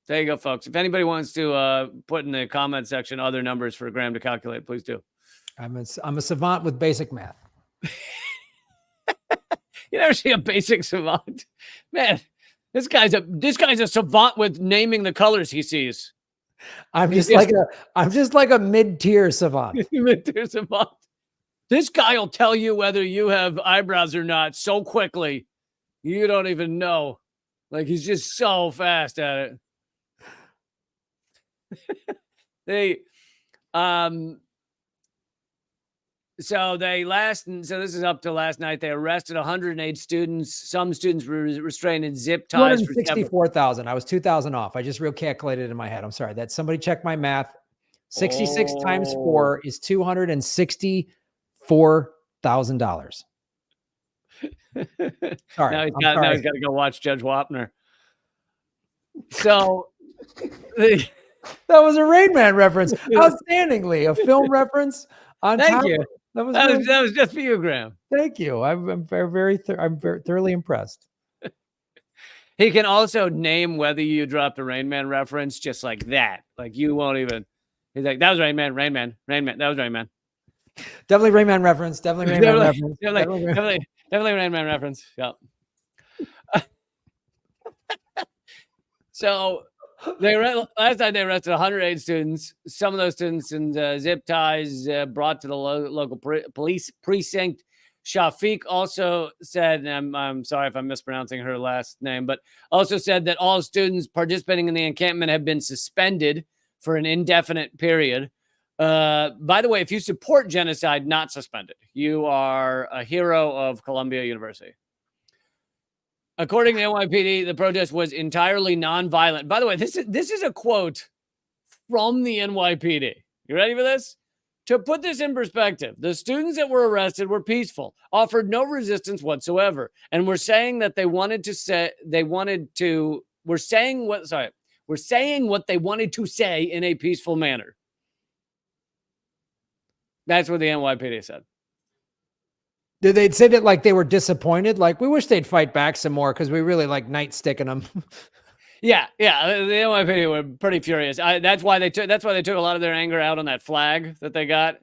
There you go, folks. If anybody wants to put in the comment section other numbers for Graham to calculate, please do. I'm a savant with basic math. You never see a basic savant, man. This guy's a savant with naming the colors he sees. I'm just like a mid-tier savant. Mid-tier savant. This guy will tell you whether you have eyebrows or not so quickly, you don't even know. Like, he's just so fast at it. So this is up to last night. They arrested 108 students. Some students were restrained in zip ties. 264,000. I was 2,000 off. I just calculated in my head. I'm sorry. That somebody check my math. 66 times 4 is $264,000. Sorry. Now he's got to go watch Judge Wapner. So that was a Rain Man reference. Outstandingly, a film reference. Thank you. That was that was just for you, Graham. Thank you. I'm very thoroughly impressed. He can also name whether you dropped a Rain Man reference just like that. Like you won't even. He's like, that was Rain Man, Rain Man, Rain Man. That was Rain Man. Definitely Rain Man reference. Definitely Rain Man reference. Definitely Rain Man reference. Yep. So last night they arrested 108 students. Some of those students in zip ties brought to the local police precinct. Shafiq also said, and I'm sorry if I'm mispronouncing her last name, but also said that all students participating in the encampment have been suspended for an indefinite period. By the way, if you support genocide, not suspended. You are a hero of Columbia University. According to NYPD, the protest was entirely nonviolent. By the way, this is a quote from the NYPD. You ready for this? To put this in perspective, the students that were arrested were peaceful, offered no resistance whatsoever, and were saying that we're saying what they wanted to say in a peaceful manner. That's what the NYPD said. Did they say that like they were disappointed? Like, we wish they'd fight back some more because we really like nightsticking them. Yeah. The NYPD were pretty furious. That's why they took a lot of their anger out on that flag that they got.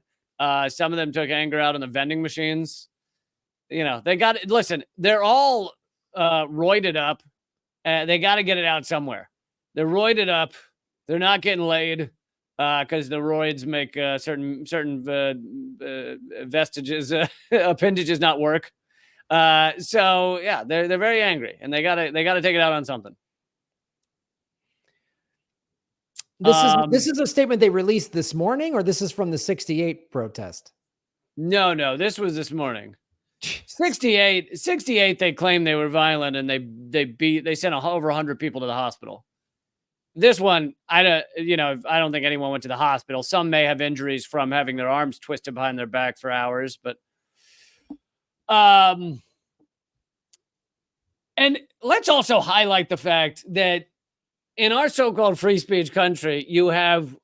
Some of them took anger out on the vending machines. You know, listen, they're all roided up. They got to get it out somewhere. They're roided up. They're not getting laid because the roids make certain vestiges, appendages not work. So yeah, they're very angry, and they gotta take it out on something. This is a statement they released this morning, or this is from the 68 protest? No, this was this morning. 68, they claimed they were violent and they sent over 100 people to the hospital. This one, I don't think anyone went to the hospital. Some may have injuries from having their arms twisted behind their back for hours, but and let's also highlight the fact that in our so-called free speech country, you have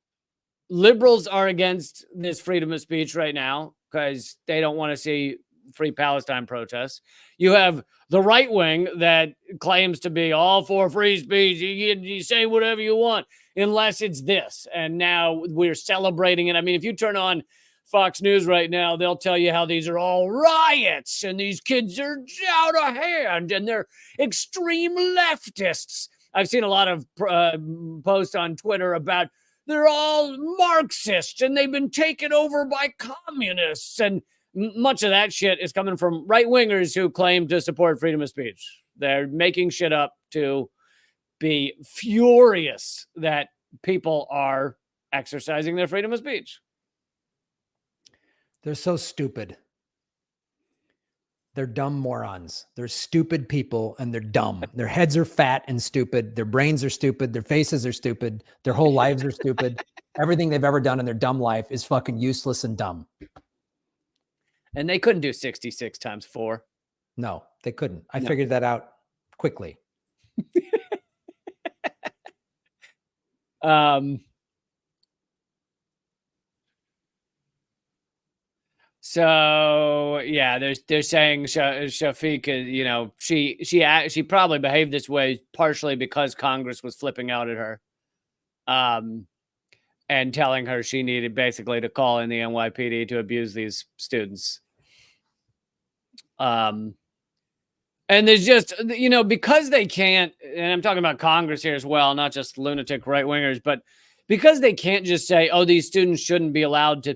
liberals are against this freedom of speech right now because they don't want to see free Palestine protests. You have the right wing that claims to be all for free speech. You say whatever you want, unless it's this. And now we're celebrating it. I mean, if you turn on Fox News right now, they'll tell you how these are all riots and these kids are out of hand and they're extreme leftists. I've seen a lot of posts on Twitter about they're all Marxists and they've been taken over by communists. And much of that shit is coming from right-wingers who claim to support freedom of speech. They're making shit up to be furious that people are exercising their freedom of speech. They're so stupid. They're dumb morons. They're stupid people and they're dumb. Their heads are fat and stupid. Their brains are stupid. Their faces are stupid. Their whole lives are stupid. Everything they've ever done in their dumb life is fucking useless and dumb. And they couldn't do 66 times 4. No, they couldn't. I figured that out quickly. So yeah, they're saying Shafiq, she probably behaved this way partially because Congress was flipping out at her, and telling her she needed basically to call in the NYPD to abuse these students. And there's just, because they can't, and I'm talking about Congress here as well, not just lunatic right wingers, but because they can't just say, oh, these students shouldn't be allowed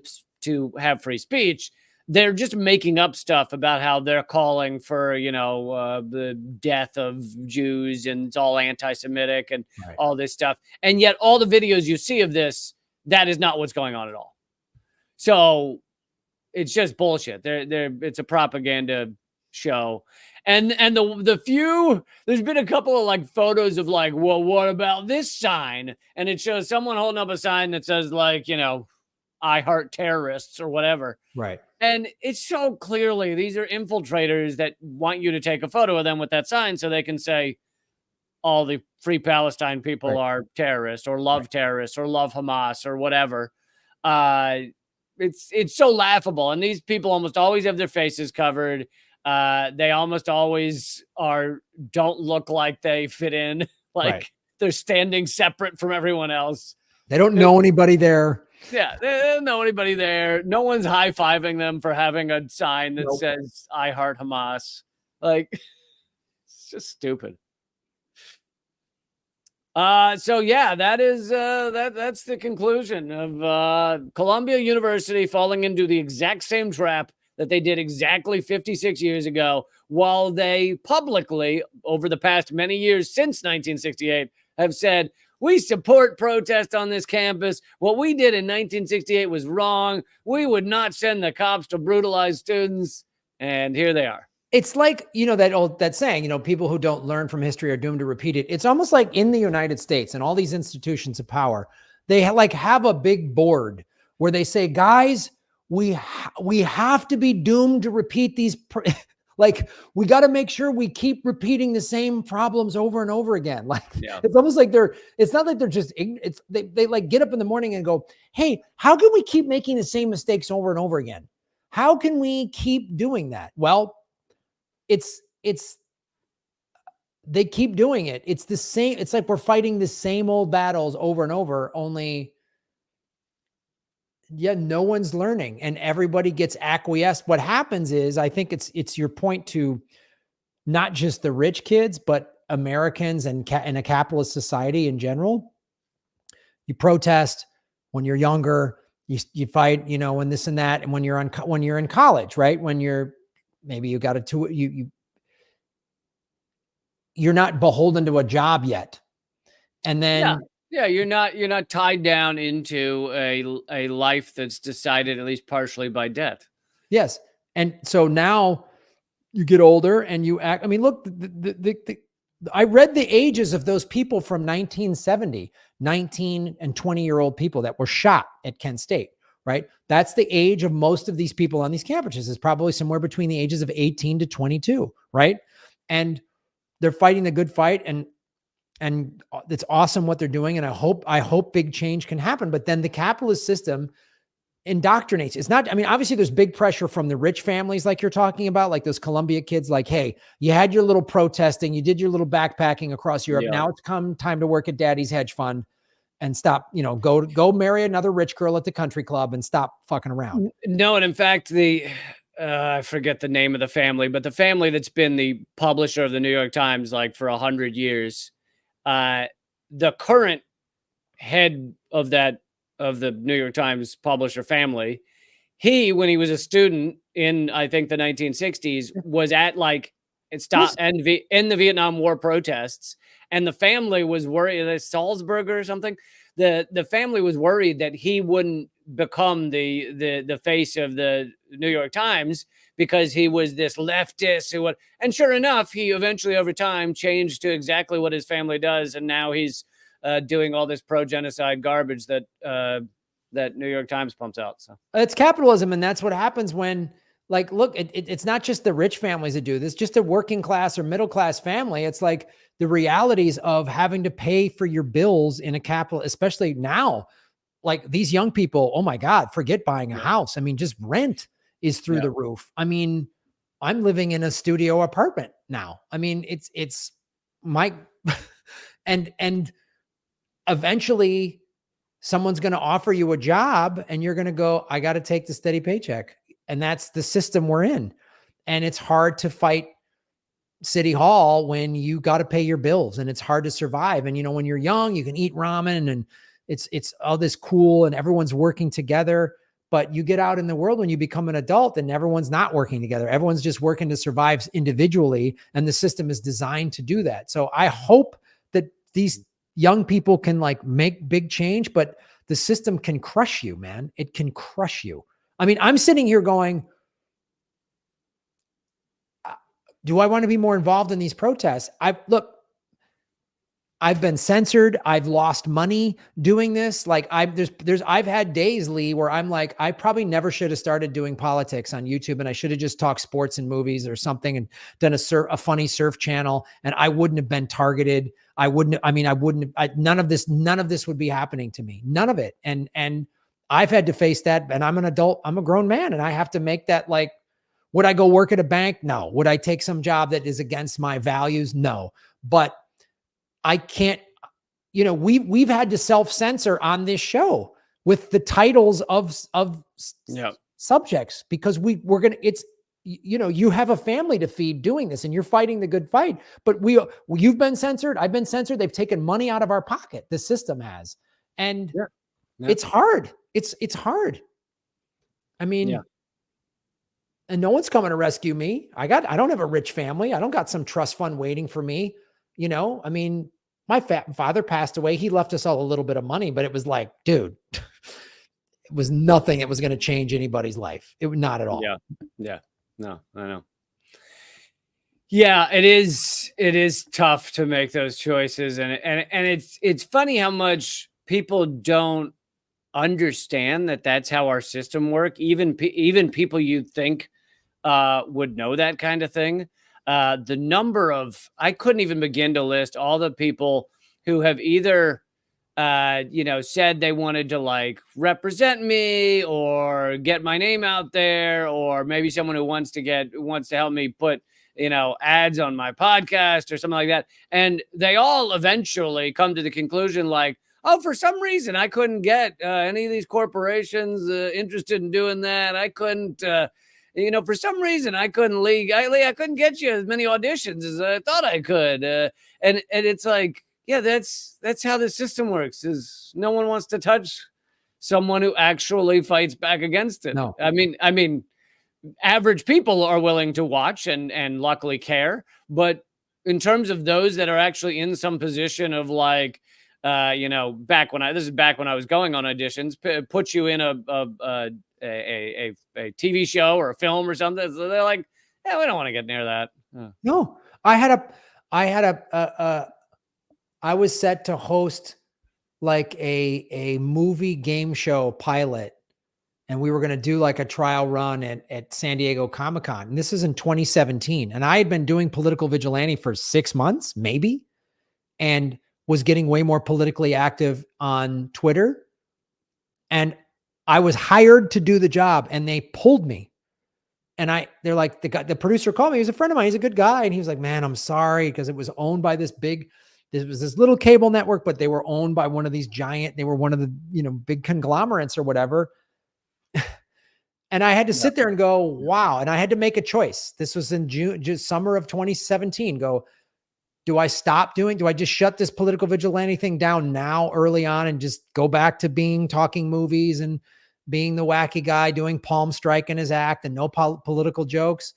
to have free speech. They're just making up stuff about how they're calling for, the death of Jews and it's all anti-Semitic and all this stuff. And yet all the videos you see of this, that is not what's going on at all. So it's just bullshit. It's a propaganda show. And there's been a couple of photos of well, what about this sign? And it shows someone holding up a sign that says I heart terrorists or whatever. Right. And it's so clearly these are infiltrators that want you to take a photo of them with that sign so they can say all the free Palestine people are terrorists or love terrorists or love Hamas or whatever. it's so laughable. And these people almost always have their faces covered. They almost always don't look like they fit in. Like Right. they're standing separate from everyone else. They don't know anybody there. Yeah, they don't know anybody there. No one's high-fiving them for having a sign that Nope. says "I heart Hamas." Like, it's just stupid. So yeah, that is that's the conclusion of Columbia University falling into the exact same trap that they did exactly 56 years ago, while they publicly, over the past many years since 1968, have said, we support protest on this campus. What we did in 1968 was wrong. We would not send the cops to brutalize students. And here they are. It's like, that saying, people who don't learn from history are doomed to repeat it. It's almost like in the United States and all these institutions of power, they have a big board where they say, guys, we have to be doomed to repeat these. We got to make sure we keep repeating the same problems over and over again. It's almost like it's not like they're just ignorant. They get up in the morning and go, hey, how can we keep making the same mistakes over and over again? How can we keep doing that? Well, they keep doing it. It's the same. It's like we're fighting the same old battles over and over, only no one's learning and everybody gets acquiesced. What happens is, I think it's your point to not just the rich kids, but Americans and in a capitalist society in general. You protest when you're younger, you fight, and this and that. And when you're in college, right? When maybe you got you're not beholden to a job yet. And then you're not tied down into a life that's decided at least partially by debt. Yes. And so now you get older and you act. I mean, look, I read the ages of those people from 1970, 19 and 20-year-old people that were shot at Kent State, right? That's the age of most of these people on these campuses, is probably somewhere between the ages of 18 to 22, right? And they're fighting the good fight, and it's awesome what they're doing. And I hope big change can happen. But then the capitalist system indoctrinates. It's not, obviously there's big pressure from the rich families, like you're talking about, like those Columbia kids, like, hey, you had your little protesting, you did your little backpacking across Europe. Yeah. Now it's time to work at daddy's hedge fund and stop, go marry another rich girl at the country club and stop fucking around. No. And in fact, I forget the name of the family, but the family that's been the publisher of the New York Times, like for 100 years, the current head of the New York Times publisher family, when he was a student in, I think, the 1960s, was at in the Vietnam War protests, and the family was worried, Salzburg or something. The family was worried that he wouldn't become the face of the New York Times because he was this leftist and sure enough, he eventually over time changed to exactly what his family does, and now he's doing all this pro-genocide garbage that New York Times pumps out. So it's capitalism, and that's what happens when, look, it's not just the rich families that do this, just a working class or middle class family. It's like the realities of having to pay for your bills in a capital, especially now. Like these young people, oh my God, forget buying a house. Just rent is through the roof. I'm living in a studio apartment now. It's my, and eventually someone's going to offer you a job and you're going to go, I got to take the steady paycheck. And that's the system we're in. And it's hard to fight City Hall when you got to pay your bills and it's hard to survive. And, when you're young, you can eat ramen and it's all this cool and everyone's working together. But you get out in the world when you become an adult and everyone's not working together. Everyone's just working to survive individually. And the system is designed to do that. So I hope that these young people can make big change, but the system can crush you, man. It can crush you. I'm sitting here going, do I want to be more involved in these protests? I've been censored. I've lost money doing this. I've had days, Lee, where I'm like, I probably never should have started doing politics on YouTube, and I should have just talked sports and movies or something and done a funny surf channel, and I wouldn't have been targeted. None of this would be happening to me. None of it. And I've had to face that, and I'm an adult. I'm a grown man, and I have to make that like, would I go work at a bank? No. Would I take some job that is against my values? No. But I can't, we've had to self-censor on this show with the titles of subjects because we're going to, it's, you have a family to feed doing this and you're fighting the good fight, but you've been censored. I've been censored. They've taken money out of our pocket. The system has, and it's hard. It's hard. I mean, and no one's coming to rescue me. I don't have a rich family. I don't got some trust fund waiting for me. I mean, my father passed away. He left us all a little bit of money, but it was like, dude, it was nothing. It was going to change anybody's life. It was not at all. Yeah. No, I know. Yeah, it is tough to make those choices. And it's funny how much people don't understand that that's how our system works. Even people you'd think would know that kind of thing. The number of, I couldn't even begin to list all the people who have either, said they wanted to like represent me or get my name out there, or maybe someone who wants to help me put, ads on my podcast or something like that. And they all eventually come to the conclusion like, oh, for some reason I couldn't get any of these corporations interested in doing that. I couldn't, for some reason I couldn't I couldn't get you as many auditions as I thought I could. And it's like, yeah, that's how the system works. Is no one wants to touch someone who actually fights back against it. No. I mean, average people are willing to watch and luckily care, but in terms of those that are actually in some position of like, back when I was going on auditions, put you in a TV show or a film or something. So they're like, yeah, we don't want to get near that. No, I was set to host like a movie game show pilot, and we were going to do like a trial run at San Diego Comic-Con. And this is in 2017. And I had been doing political vigilante for 6 months, maybe, and was getting way more politically active on Twitter. And I was hired to do the job, and they pulled me. And they're like, the producer called me. He's a friend of mine. He's a good guy. And he was like, man, I'm sorry. Because it was owned by this little cable network, but they were owned by one of these they were one of the, big conglomerates or whatever. And I had to sit there and go, wow. And I had to make a choice. This was in summer of 2017. Do I just shut this political vigilante thing down now early on and just go back to talking movies and being the wacky guy doing palm strike in his act and no political jokes?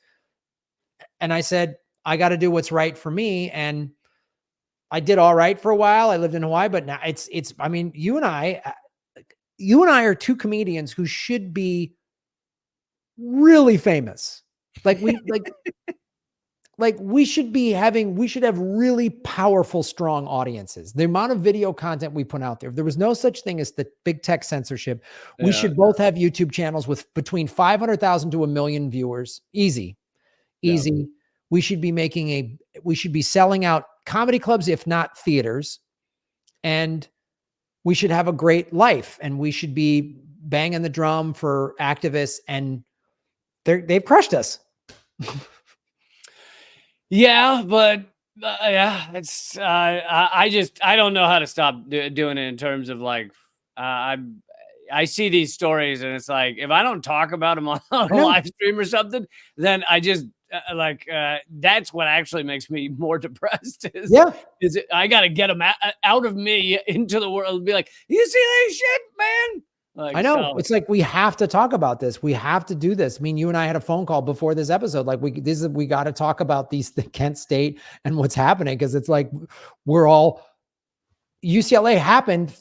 And I said, I got to do what's right for me. And I did all right for a while. I lived in Hawaii, but now I mean, you and I are two comedians who should be really famous. We should have really powerful, strong audiences. The amount of video content we put out there, if there was no such thing as the big tech censorship, we should both have YouTube channels with between 500,000 to 1 million viewers. Easy. Yeah. We should be selling out comedy clubs, if not theaters. And we should have a great life, and we should be banging the drum for activists, and they've crushed us. Yeah, but it's I don't know how to stop doing it in terms of like, I see these stories and it's like, if I don't talk about them on a live stream or something, then I just that's what actually makes me more depressed. I got to get them out of me into the world and be like, you see that shit, man? Like, I know. It's like, we have to talk about this. We have to do this. I mean, you and I had a phone call before this episode. Like, we got to talk about the Kent State and what's happening. Cause it's like, UCLA happened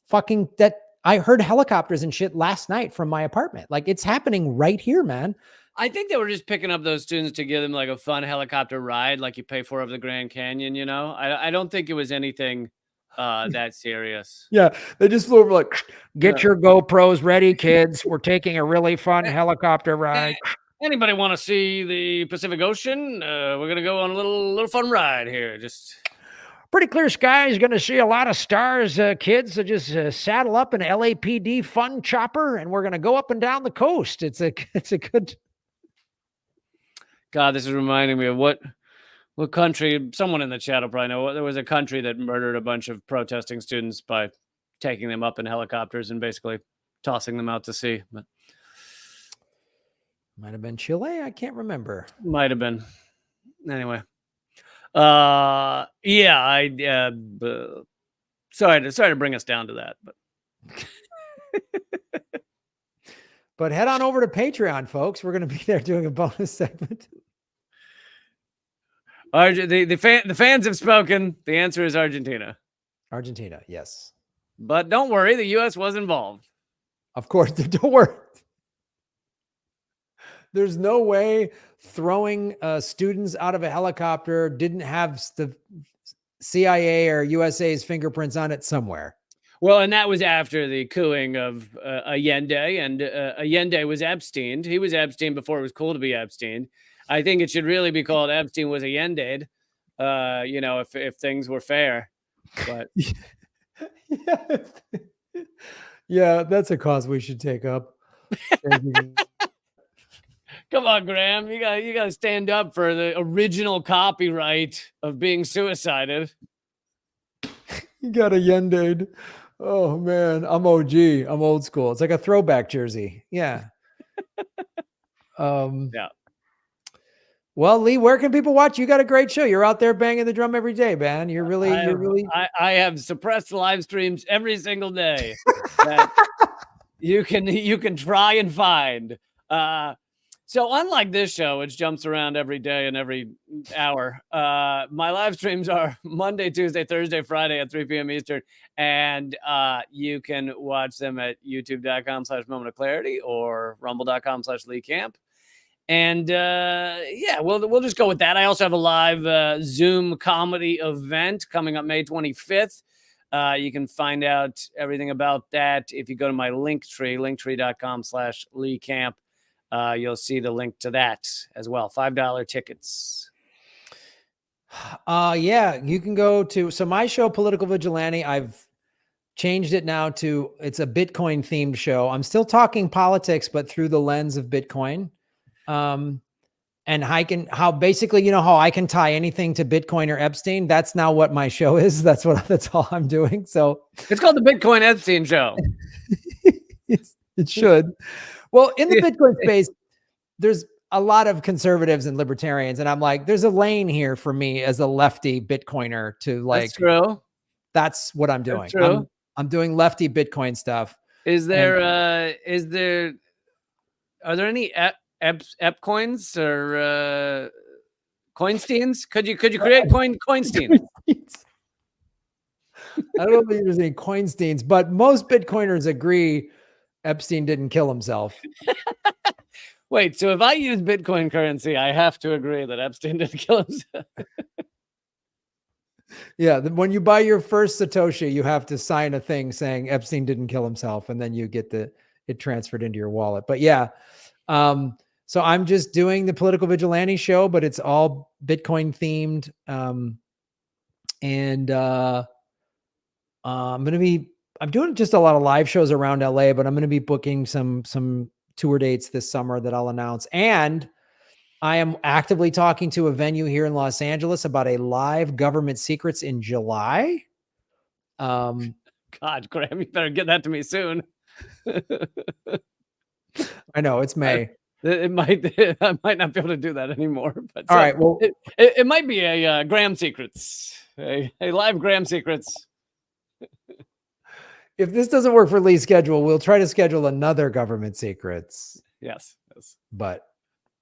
fucking that. I heard helicopters and shit last night from my apartment. Like, it's happening right here, man. I think they were just picking up those students to give them like a fun helicopter ride, like you pay for over the Grand Canyon, I don't think it was anything that serious. Yeah, they just flew over like, get your GoPros ready, kids. We're taking a really fun helicopter ride. Anybody want to see the Pacific Ocean? We're gonna go on a little fun ride here. Just pretty clear skies. Going to see a lot of stars, kids. So just saddle up an LAPD fun chopper, and we're going to go up and down the coast. It's a good. God, this is reminding me of what country. Someone in the chat will probably know. There was a country that murdered a bunch of protesting students by taking them up in helicopters and basically tossing them out to sea. But might have been Chile. I can't remember. Might have been. Anyway. Yeah, sorry to bring us down to that, but but head on over to Patreon, folks. We're going to be there doing a bonus segment. The fans have spoken. The answer is Argentina. Argentina, yes. But don't worry, the U.S. was involved. Of course, don't worry. There's no way throwing students out of a helicopter didn't have the CIA or USA's fingerprints on it somewhere. Well, and that was after the cooing of Allende, and Allende was Epstein. He was Epstein before it was cool to be Epstein. I think it should really be called Epstein was Allende, if things were fair. But yeah, that's a cause we should take up. Come on, Graham. You got to stand up for the original copyright of being suicided. You got Allende. Oh man, I'm OG. I'm old school. It's like a throwback jersey. Yeah. Yeah. Well, Lee, where can people watch? You got a great show. You're out there banging the drum every day, man. I have suppressed live streams every single day that you can try and find. So unlike this show, which jumps around every day and every hour, my live streams are Monday, Tuesday, Thursday, Friday at 3 p.m. Eastern. And you can watch them at youtube.com/moment of clarity or rumble.com/Lee Camp. And we'll just go with that. I also have a live Zoom comedy event coming up May 25th. You can find out everything about that if you go to my Linktree, linktree.com/Lee Camp. You'll see the link to that as well. $5 tickets. Yeah, you can go to, so my show, Political Vigilante, I've changed it now to, it's a Bitcoin themed show. I'm still talking politics, but through the lens of Bitcoin. And how basically, how I can tie anything to Bitcoin or Epstein. That's now what my show is. That's all I'm doing. So it's called the Bitcoin Epstein Show. It should. Well, in the Bitcoin space, there's a lot of conservatives and libertarians. And I'm like, there's a lane here for me as a lefty Bitcoiner to like, that's true. That's what I'm doing. That's true. I'm doing lefty Bitcoin stuff. Are there any Ep coins or Coinsteins? Could you create Coinsteins? I don't think there's any Coinsteins, but most Bitcoiners agree Epstein didn't kill himself. Wait, so if I use Bitcoin currency, I have to agree that Epstein didn't kill himself? Yeah, when you buy your first Satoshi, you have to sign a thing saying Epstein didn't kill himself, and then you get it transferred into your wallet. But yeah, so I'm just doing the Political Vigilante show, but it's all Bitcoin themed. I'm doing just a lot of live shows around LA, but I'm going to be booking some tour dates this summer that I'll announce. And I am actively talking to a venue here in Los Angeles about a live Government Secrets in July. God, Graham, you better get that to me soon. I know it's May. I might not be able to do that anymore. But all right, well, it might be a Graham Secrets, a live Graham Secrets. If this doesn't work for Lee's schedule, we'll try to schedule another Government Secrets. Yes. But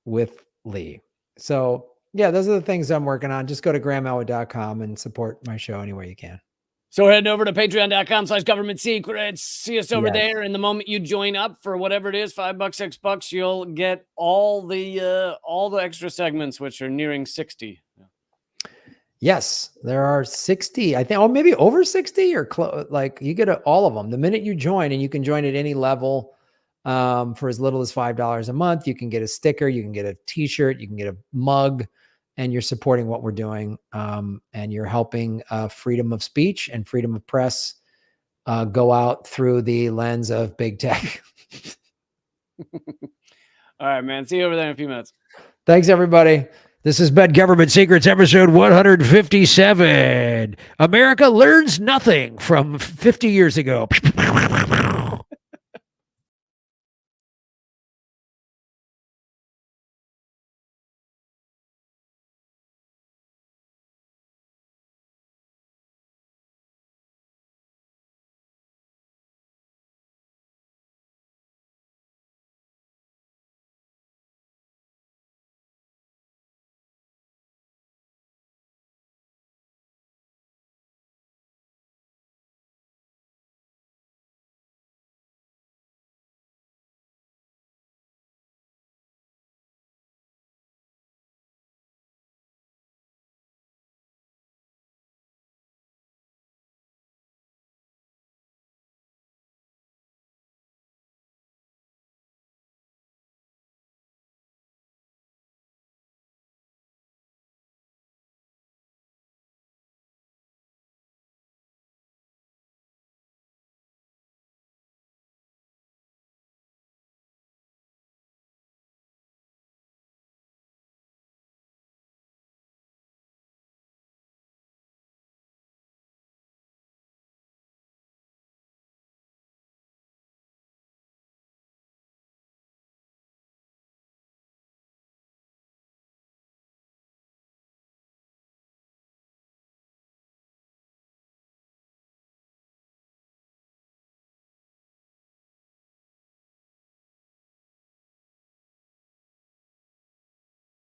with Lee. So yeah, those are the things I'm working on. Just go to grahamelwood.com and support my show any way you can. So head over to patreon.com/government secrets. See us over there. And the moment you join up for whatever it is, $5, $6, you'll get all the extra segments, which are nearing 60. Yes, there are 60, I think, or maybe over 60 or like you get all of them the minute you join, and you can join at any level for as little as $5 a month. You can get a sticker, you can get a t-shirt, you can get a mug, and you're supporting what we're doing, and you're helping freedom of speech and freedom of press go out through the lens of big tech. All right, man. See you over there in a few minutes. Thanks, everybody. This has been Government Secrets, episode 157. America learns nothing from 50 years ago.